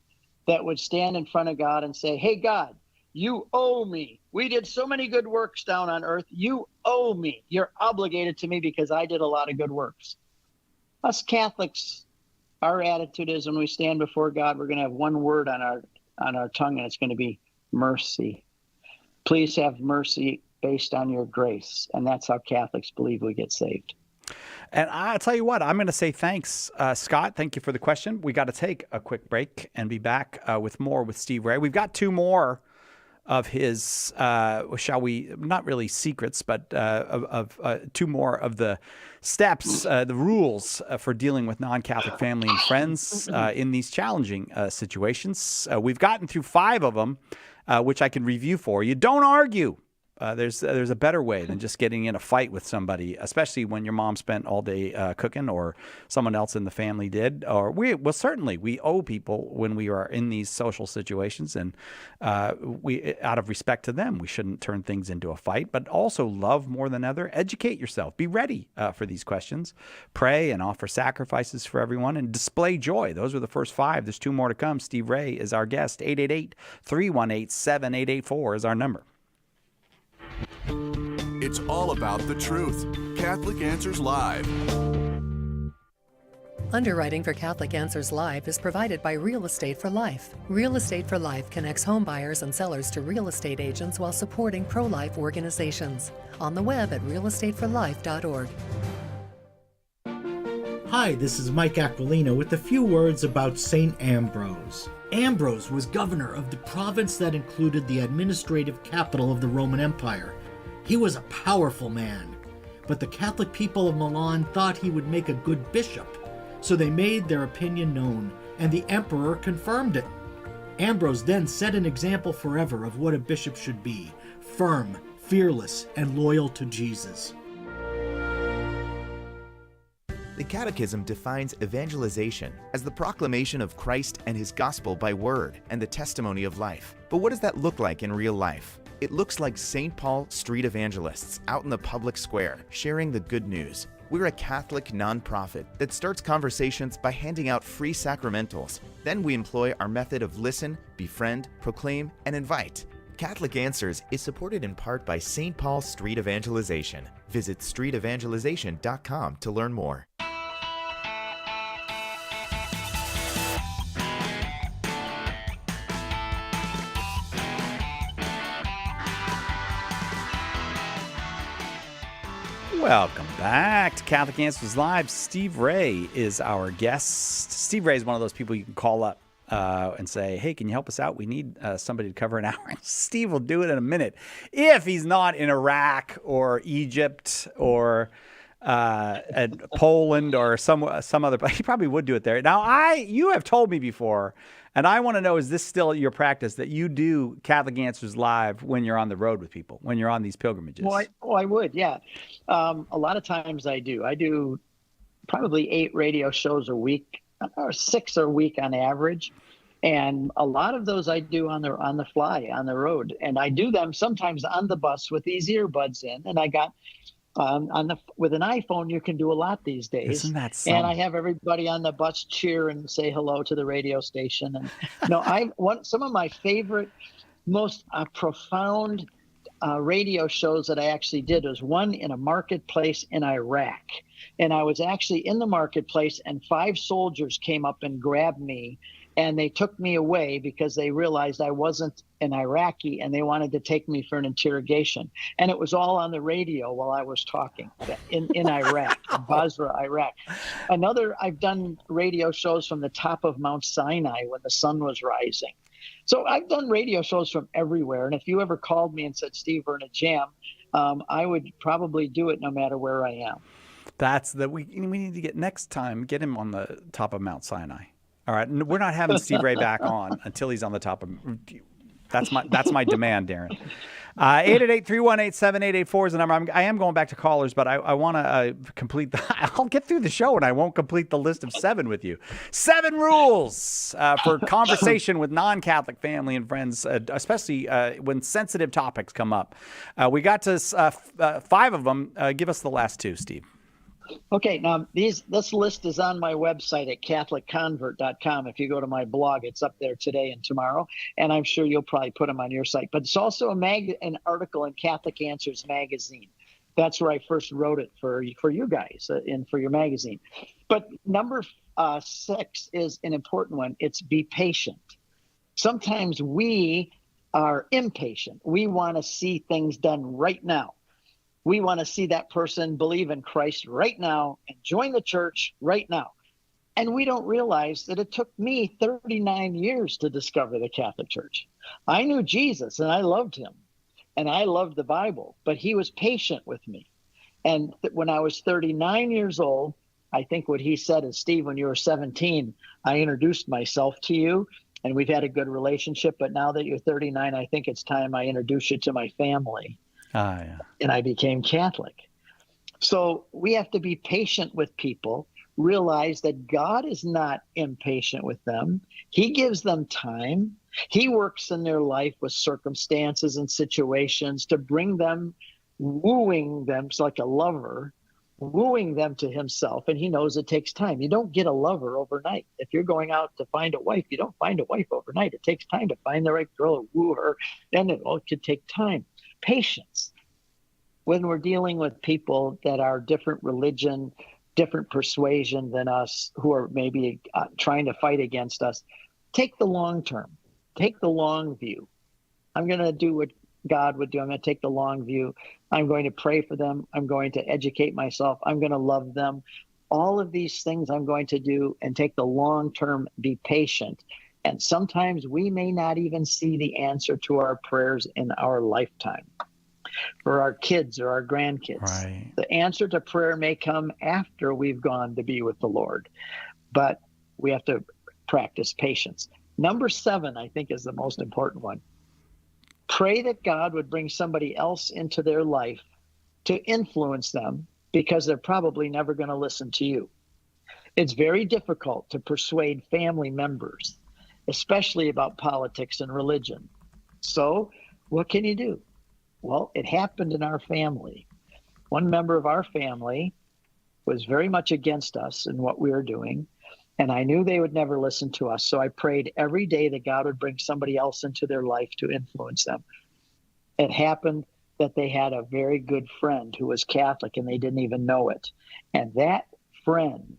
that would stand in front of God and say, hey, God, you owe me. We did so many good works down on earth. You owe me. You're obligated to me because I did a lot of good works. Us Catholics, our attitude is when we stand before God, we're going to have one word on our tongue, and it's going to be mercy. Please have mercy based on your grace. And that's how Catholics believe we get saved. And I'll tell you what, I'm going to say thanks, Scott. Thank you for the question. We got to take a quick break and be back with more with Steve Ray. We've got two more of his, shall we, not really secrets, but two more of the steps, the rules for dealing with non-Catholic family and friends in these challenging situations. We've gotten through 5 of them, which I can review for you. Don't argue. There's a better way than just getting in a fight with somebody, especially when your mom spent all day cooking or someone else in the family did. Or we owe people when we are in these social situations, and we, out of respect to them, we shouldn't turn things into a fight. But also love more than ever. Educate yourself. Be ready for these questions. Pray and offer sacrifices for everyone, and display joy. Those were the first 5. There's 2 more to come. Steve Ray is our guest. 888-318-7884 is our number. It's all about the truth. Catholic Answers Live. Underwriting for Catholic Answers Live is provided by Real Estate for Life. Real Estate for Life connects home buyers and sellers to real estate agents while supporting pro-life organizations. On the web at realestateforlife.org. Hi, this is Mike Aquilino with a few words about St. Ambrose. Ambrose was governor of the province that included the administrative capital of the Roman Empire. He was a powerful man, but the Catholic people of Milan thought he would make a good bishop, so they made their opinion known, and the emperor confirmed it. Ambrose then set an example forever of what a bishop should be: firm, fearless, and loyal to Jesus. The Catechism defines evangelization as the proclamation of Christ and his gospel by word and the testimony of life. But what does that look like in real life? It looks like St. Paul street evangelists out in the public square, sharing the good news. We're a Catholic nonprofit that starts conversations by handing out free sacramentals. Then we employ our method of listen, befriend, proclaim, and invite. Catholic Answers is supported in part by St. Paul Street Evangelization. Visit streetevangelization.com to learn more. Welcome back to Catholic Answers Live. Steve Ray is our guest. Steve Ray is one of those people you can call up and say, hey, can you help us out? We need somebody to cover an hour. Steve will do it in a minute. If he's not in Iraq or Egypt or at Poland or some other, but he probably would do it there. Now, you have told me before, and I want to know, is this still your practice that you do Catholic Answers Live when you're on the road with people, when you're on these pilgrimages? Well, I would, yeah. A lot of times I do. I do probably 8 radio shows a week, or 6 a week on average. And a lot of those I do on the fly, on the road. And I do them sometimes on the bus with these earbuds in. And I got with an iPhone, you can do a lot these days. Isn't that something? And I have everybody on the bus cheer and say hello to the radio station. And some of my favorite, most profound radio shows that I actually did was one in a marketplace in Iraq. And I was actually in the marketplace, and 5 soldiers came up and grabbed me. And they took me away because they realized I wasn't an Iraqi, and they wanted to take me for an interrogation. And it was all on the radio while I was talking in Iraq, in Basra, Iraq. I've done radio shows from the top of Mount Sinai when the sun was rising. So I've done radio shows from everywhere. And if you ever called me and said, Steve, we're in a jam, I would probably do it no matter where I am. We need to get next time, get him on the top of Mount Sinai. All right, we're not having Steve Ray back on until he's on the top of. That's my demand, Darren. 888-318-7884 is the number. I am going back to callers, but I want to complete. I'll get through the show, and I won't complete the list of 7 with you. 7 rules for conversation with non-Catholic family and friends, especially when sensitive topics come up. We got to 5 of them. Give us the last 2, Steve. Okay, now this list is on my website at CatholicConvert.com. If you go to my blog, it's up there today and tomorrow, and I'm sure you'll probably put them on your site. But it's also an article in Catholic Answers magazine. That's where I first wrote it for you guys and for your magazine. But number 6 is an important one. It's be patient. Sometimes we are impatient. We want to see things done right now. We want to see that person believe in Christ right now and join the church right now. And we don't realize that it took me 39 years to discover the Catholic Church. I knew Jesus and I loved him and I loved the Bible, but he was patient with me. And when I was 39 years old, I think what he said is, Steve, when you were 17, I introduced myself to you and we've had a good relationship. But now that you're 39, I think it's time I introduce you to my family. Yeah. And I became Catholic. So we have to be patient with people, realize that God is not impatient with them. He gives them time. He works in their life with circumstances and situations to bring them, wooing them. It's like a lover, wooing them to himself. And he knows it takes time. You don't get a lover overnight. If you're going out to find a wife, you don't find a wife overnight. It takes time to find the right girl, woo her. And it could take time. Patience. When we're dealing with people that are different religion, different persuasion than us, who are maybe trying to fight against us, take the long term, take the long view. I'm going to do what God would do. I'm going to take the long view. I'm going to pray for them. I'm going to educate myself. I'm going to love them. All of these things I'm going to do and take the long term, be patient. And sometimes we may not even see the answer to our prayers in our lifetime. For our kids or our grandkids. Right. The answer to prayer may come after we've gone to be with the Lord, but we have to practice patience. Number 7, I think, is the most important one. Pray that God would bring somebody else into their life to influence them, because they're probably never going to listen to you. It's very difficult to persuade family members, especially about politics and religion. So what can you do? Well, it happened in our family. One member of our family was very much against us and what we were doing, and I knew they would never listen to us. So I prayed every day that God would bring somebody else into their life to influence them. It happened that they had a very good friend who was Catholic and they didn't even know it. And that friend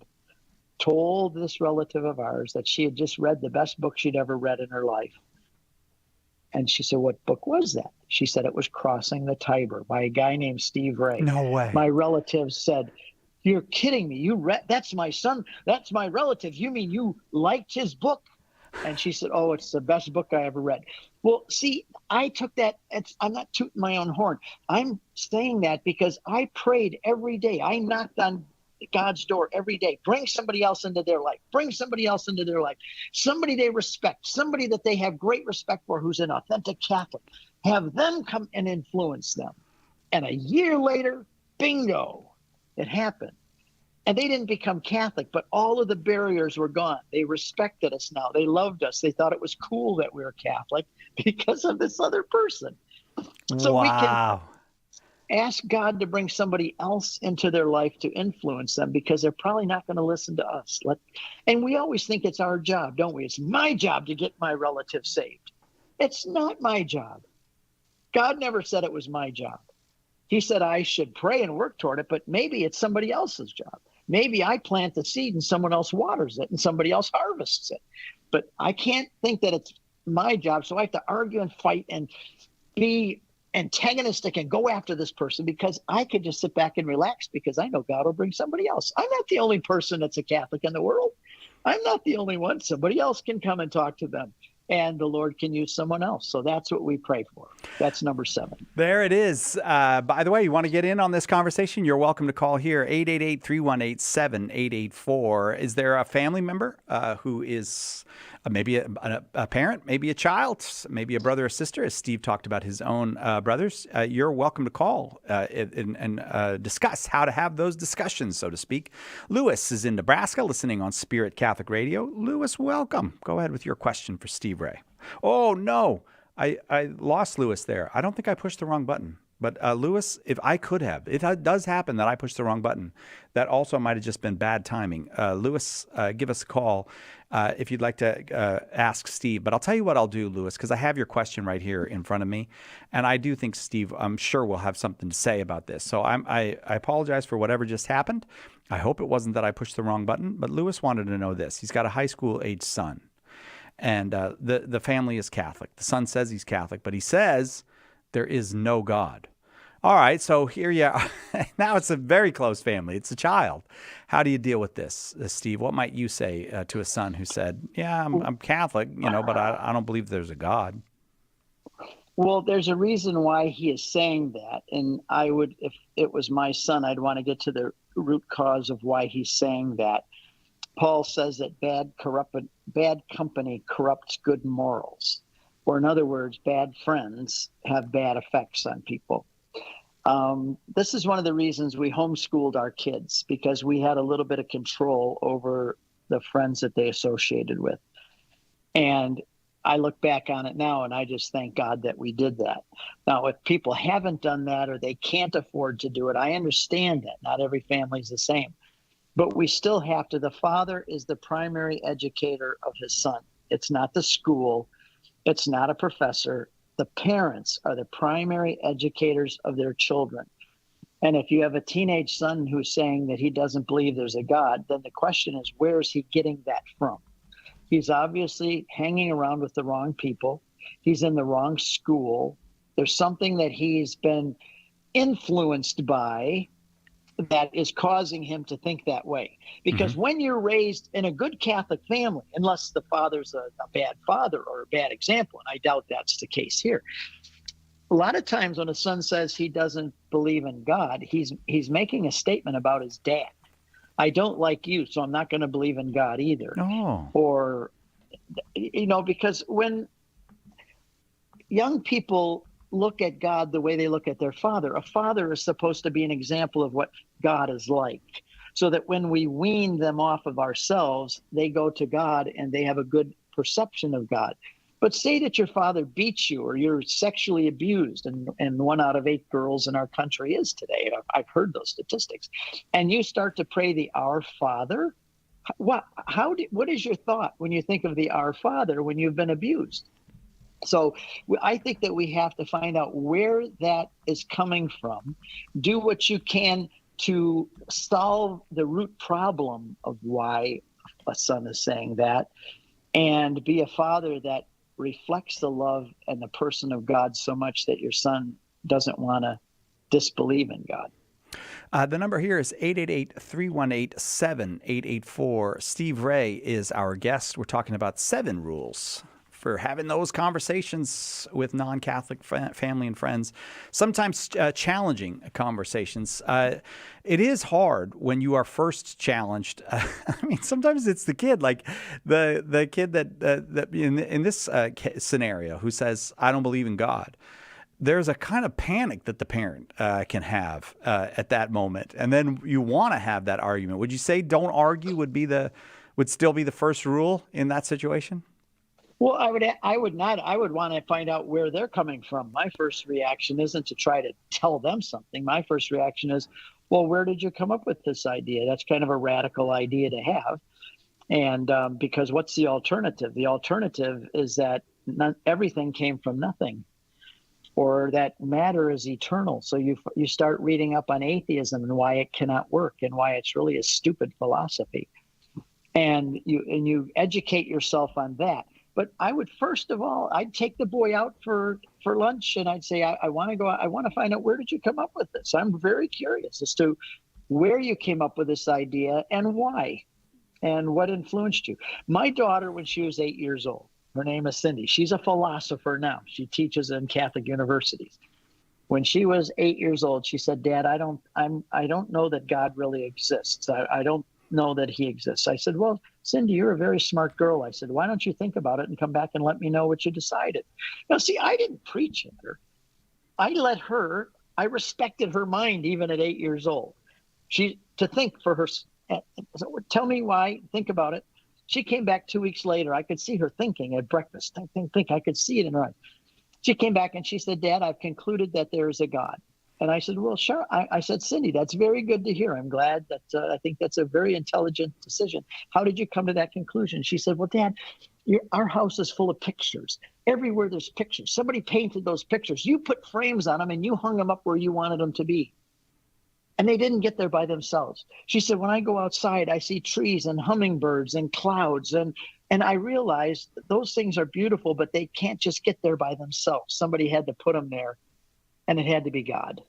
told this relative of ours that she had just read the best book she'd ever read in her life. And she said, "What book was that?" She said it was Crossing the Tiber by a guy named Steve Ray. No way. My relatives said, "You're kidding me. You read, that's my son. That's my relative. You mean you liked his book?" And she said, "Oh, it's the best book I ever read." Well, see, I took that. I'm not tooting my own horn. I'm saying that because I prayed every day. I knocked on God's door every day. Bring somebody else into their life. Bring somebody else into their life. Somebody they respect. Somebody that they have great respect for who's an authentic Catholic. Have them come and influence them. And a year later, bingo, it happened. And they didn't become Catholic, but all of the barriers were gone. They respected us now. They loved us. They thought it was cool that we were Catholic because of this other person. So we can ask God to bring somebody else into their life to influence them because they're probably not going to listen to us. And we always think it's our job, don't we? It's my job to get my relative saved. It's not my job. God never said it was my job. He said I should pray and work toward it, but maybe it's somebody else's job. Maybe I plant the seed and someone else waters it and somebody else harvests it. But I can't think that it's my job. So I have to argue and fight and be antagonistic and go after this person because I could just sit back and relax because I know God will bring somebody else. I'm not the only person that's a Catholic in the world. I'm not the only one. Somebody else can come and talk to them. And the Lord can use someone else. So that's what we pray for. That's number 7. There it is. By the way, you want to get in on this conversation? You're welcome to call here, 888-318-7884. Is there a family member who is maybe a parent, maybe a child, maybe a brother or sister, as Steve talked about his own brothers? You're welcome to call and discuss how to have those discussions, so to speak. Lewis is in Nebraska listening on Spirit Catholic Radio. Lewis, welcome. Go ahead with your question for Steve Ray. Oh, no. I lost Lewis there. I don't think I pushed the wrong button. But Lewis, if I could have, it does happen that I pushed the wrong button. That also might have just been bad timing. Lewis, give us a call if you'd like to ask Steve. But I'll tell you what I'll do, Lewis, because I have your question right here in front of me. And I do think Steve, I'm sure, will have something to say about this. So I apologize for whatever just happened. I hope it wasn't that I pushed the wrong button. But Lewis wanted to know this. He's got a high school-age son. And the family is Catholic. The son says he's Catholic, but he says there is no God. All right, so here you are. Now it's a very close family. It's a child. How do you deal with this, Steve? What might you say to a son who said, "Yeah, I'm Catholic, but I don't believe there's a God"? Well, there's a reason why he is saying that, and I would, if it was my son, I'd want to get to the root cause of why he's saying that. Paul says that bad company corrupts good morals, or in other words, bad friends have bad effects on people. This is one of the reasons we homeschooled our kids, because we had a little bit of control over the friends that they associated with. And I look back on it now and I just thank God that we did that. Now, if people haven't done that or they can't afford to do it, I understand that. Not every family is the same. But we still have to. The father is the primary educator of his son. It's not the school. It's not a professor. The parents are the primary educators of their children. And if you have a teenage son who's saying that he doesn't believe there's a God, then the question is, where is he getting that from? He's obviously hanging around with the wrong people. He's in the wrong school. There's something that he's been influenced by that is causing him to think that way. Because when you're raised in a good Catholic family, unless the father's a bad father or a bad example, and I doubt that's the case here, a lot of times when a son says he doesn't believe in God, he's making a statement about his dad. I don't like you, so I'm not going to believe in God either. Oh. Or, because when young people look at God the way they look at their father, a father is supposed to be an example of what God is like, so that when we wean them off of ourselves, they go to God and they have a good perception of God. But say that your father beats you or you're sexually abused, and 1 out of 8 girls in our country is today. I've heard those statistics. And you start to pray the Our Father. What is your thought when you think of the Our Father when you've been abused? So I think that we have to find out where that is coming from, do what you can to solve the root problem of why a son is saying that, and be a father that reflects the love and the person of God so much that your son doesn't want to disbelieve in God. The number here is 888-318-7884. Steve Ray is our guest. We're talking about 7 rules for having those conversations with non-Catholic family and friends, sometimes challenging conversations. It is hard when you are first challenged. I mean, sometimes it's the kid, like the kid that in this scenario who says, I don't believe in God. There's a kind of panic that the parent can have at that moment. And then you want to have that argument. Would you say don't argue would still be the first rule in that situation? Well, I would not. I would want to find out where they're coming from. My first reaction isn't to try to tell them something. My first reaction is, well, where did you come up with this idea? That's kind of a radical idea to have. And because what's the alternative? The alternative is that everything came from nothing, or that matter is eternal. So you start reading up on atheism and why it cannot work and why it's really a stupid philosophy. And you educate yourself on that. But I would, first of all, I'd take the boy out for lunch and I'd say, I want to go out. I want to find out, where did you come up with this? I'm very curious as to where you came up with this idea and why, and what influenced you. My daughter, when she was 8 years old, her name is Cindy. She's a philosopher now. She teaches in Catholic universities. When she was 8 years old, she said, Dad, I don't know that God really exists. I don't know that he exists. I said, well, Cindy, you're a very smart girl. I said, why don't you think about it and come back and let me know what you decided? Now, see, I didn't preach at her. I respected her mind even at 8 years old. To think for her, so tell me why, think about it. She came back 2 weeks later. I could see her thinking at breakfast. Think. I could see it in her eyes. She came back and she said, Dad, I've concluded that there is a God. And I said, well, sure. I said, Cindy, that's very good to hear. I'm glad that I think that's a very intelligent decision. How did you come to that conclusion? She said, well, Dad, our house is full of pictures. Everywhere there's pictures. Somebody painted those pictures. You put frames on them and you hung them up where you wanted them to be. And they didn't get there by themselves. She said, when I go outside, I see trees and hummingbirds and clouds. And I realized that those things are beautiful, but they can't just get there by themselves. Somebody had to put them there, and it had to be God.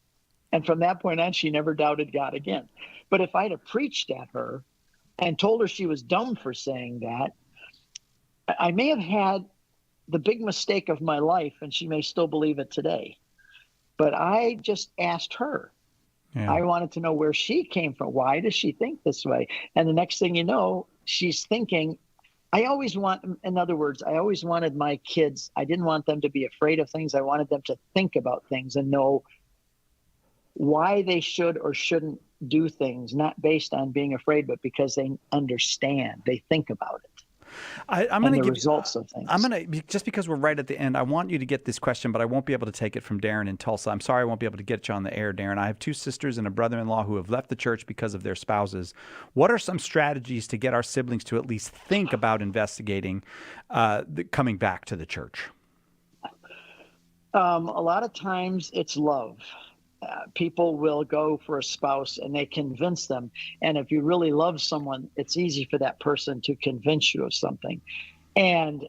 And from that point on, she never doubted God again. But if I'd have preached at her and told her she was dumb for saying that, I may have had the big mistake of my life, and she may still believe it today. But I just asked her. Yeah. I wanted to know where she came from. Why does she think this way? And the next thing you know, she's thinking, in other words, I always wanted my kids, I didn't want them to be afraid of things. I wanted them to think about things and know why they should or shouldn't do things, not based on being afraid, but because they understand, they think about it. I'm going to give results of things. I'm going to, just because we're right at the end, I want you to get this question, but I won't be able to take it from Darren in Tulsa. I'm sorry I won't be able to get you on the air, Darren. I have 2 sisters and a brother-in-law who have left the church because of their spouses. What are some strategies to get our siblings to at least think about investigating coming back to the church? A lot of times it's love. People will go for a spouse and they convince them. And if you really love someone, it's easy for that person to convince you of something. And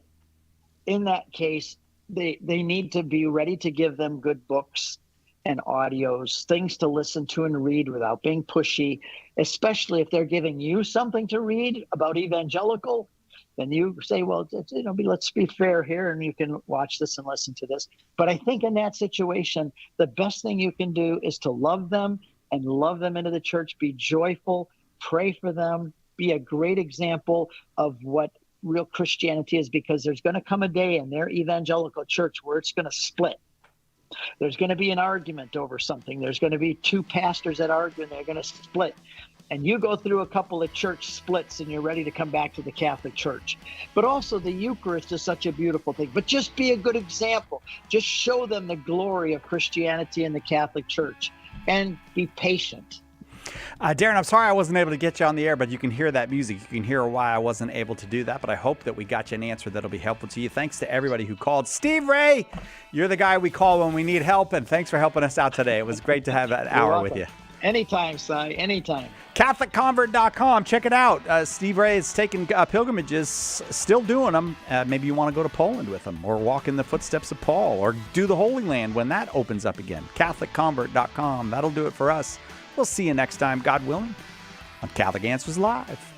in that case, they need to be ready to give them good books and audios, things to listen to and read without being pushy, especially if they're giving you something to read about evangelical. Then you say, well, let's be fair here, and you can watch this and listen to this. But I think in that situation, the best thing you can do is to love them and love them into the church, be joyful, pray for them, be a great example of what real Christianity is, because there's going to come a day in their evangelical church where it's going to split. There's going to be an argument over something. There's going to be 2 pastors that argue, and they're going to split. And you go through a couple of church splits and you're ready to come back to the Catholic Church. But also the Eucharist is such a beautiful thing. But just be a good example. Just show them the glory of Christianity and the Catholic Church. And be patient. Darren, I'm sorry I wasn't able to get you on the air, but you can hear that music. You can hear why I wasn't able to do that, but I hope that we got you an answer that'll be helpful to you. Thanks to everybody who called. Steve Ray, you're the guy we call when we need help, and thanks for helping us out today. It was great to have an hour with you. Anytime, Si, anytime. CatholicConvert.com. Check it out. Steve Ray is taking pilgrimages, still doing them. Maybe you want to go to Poland with him or walk in the footsteps of Paul or do the Holy Land when that opens up again. CatholicConvert.com. That'll do it for us. We'll see you next time, God willing, on Catholic Answers Live.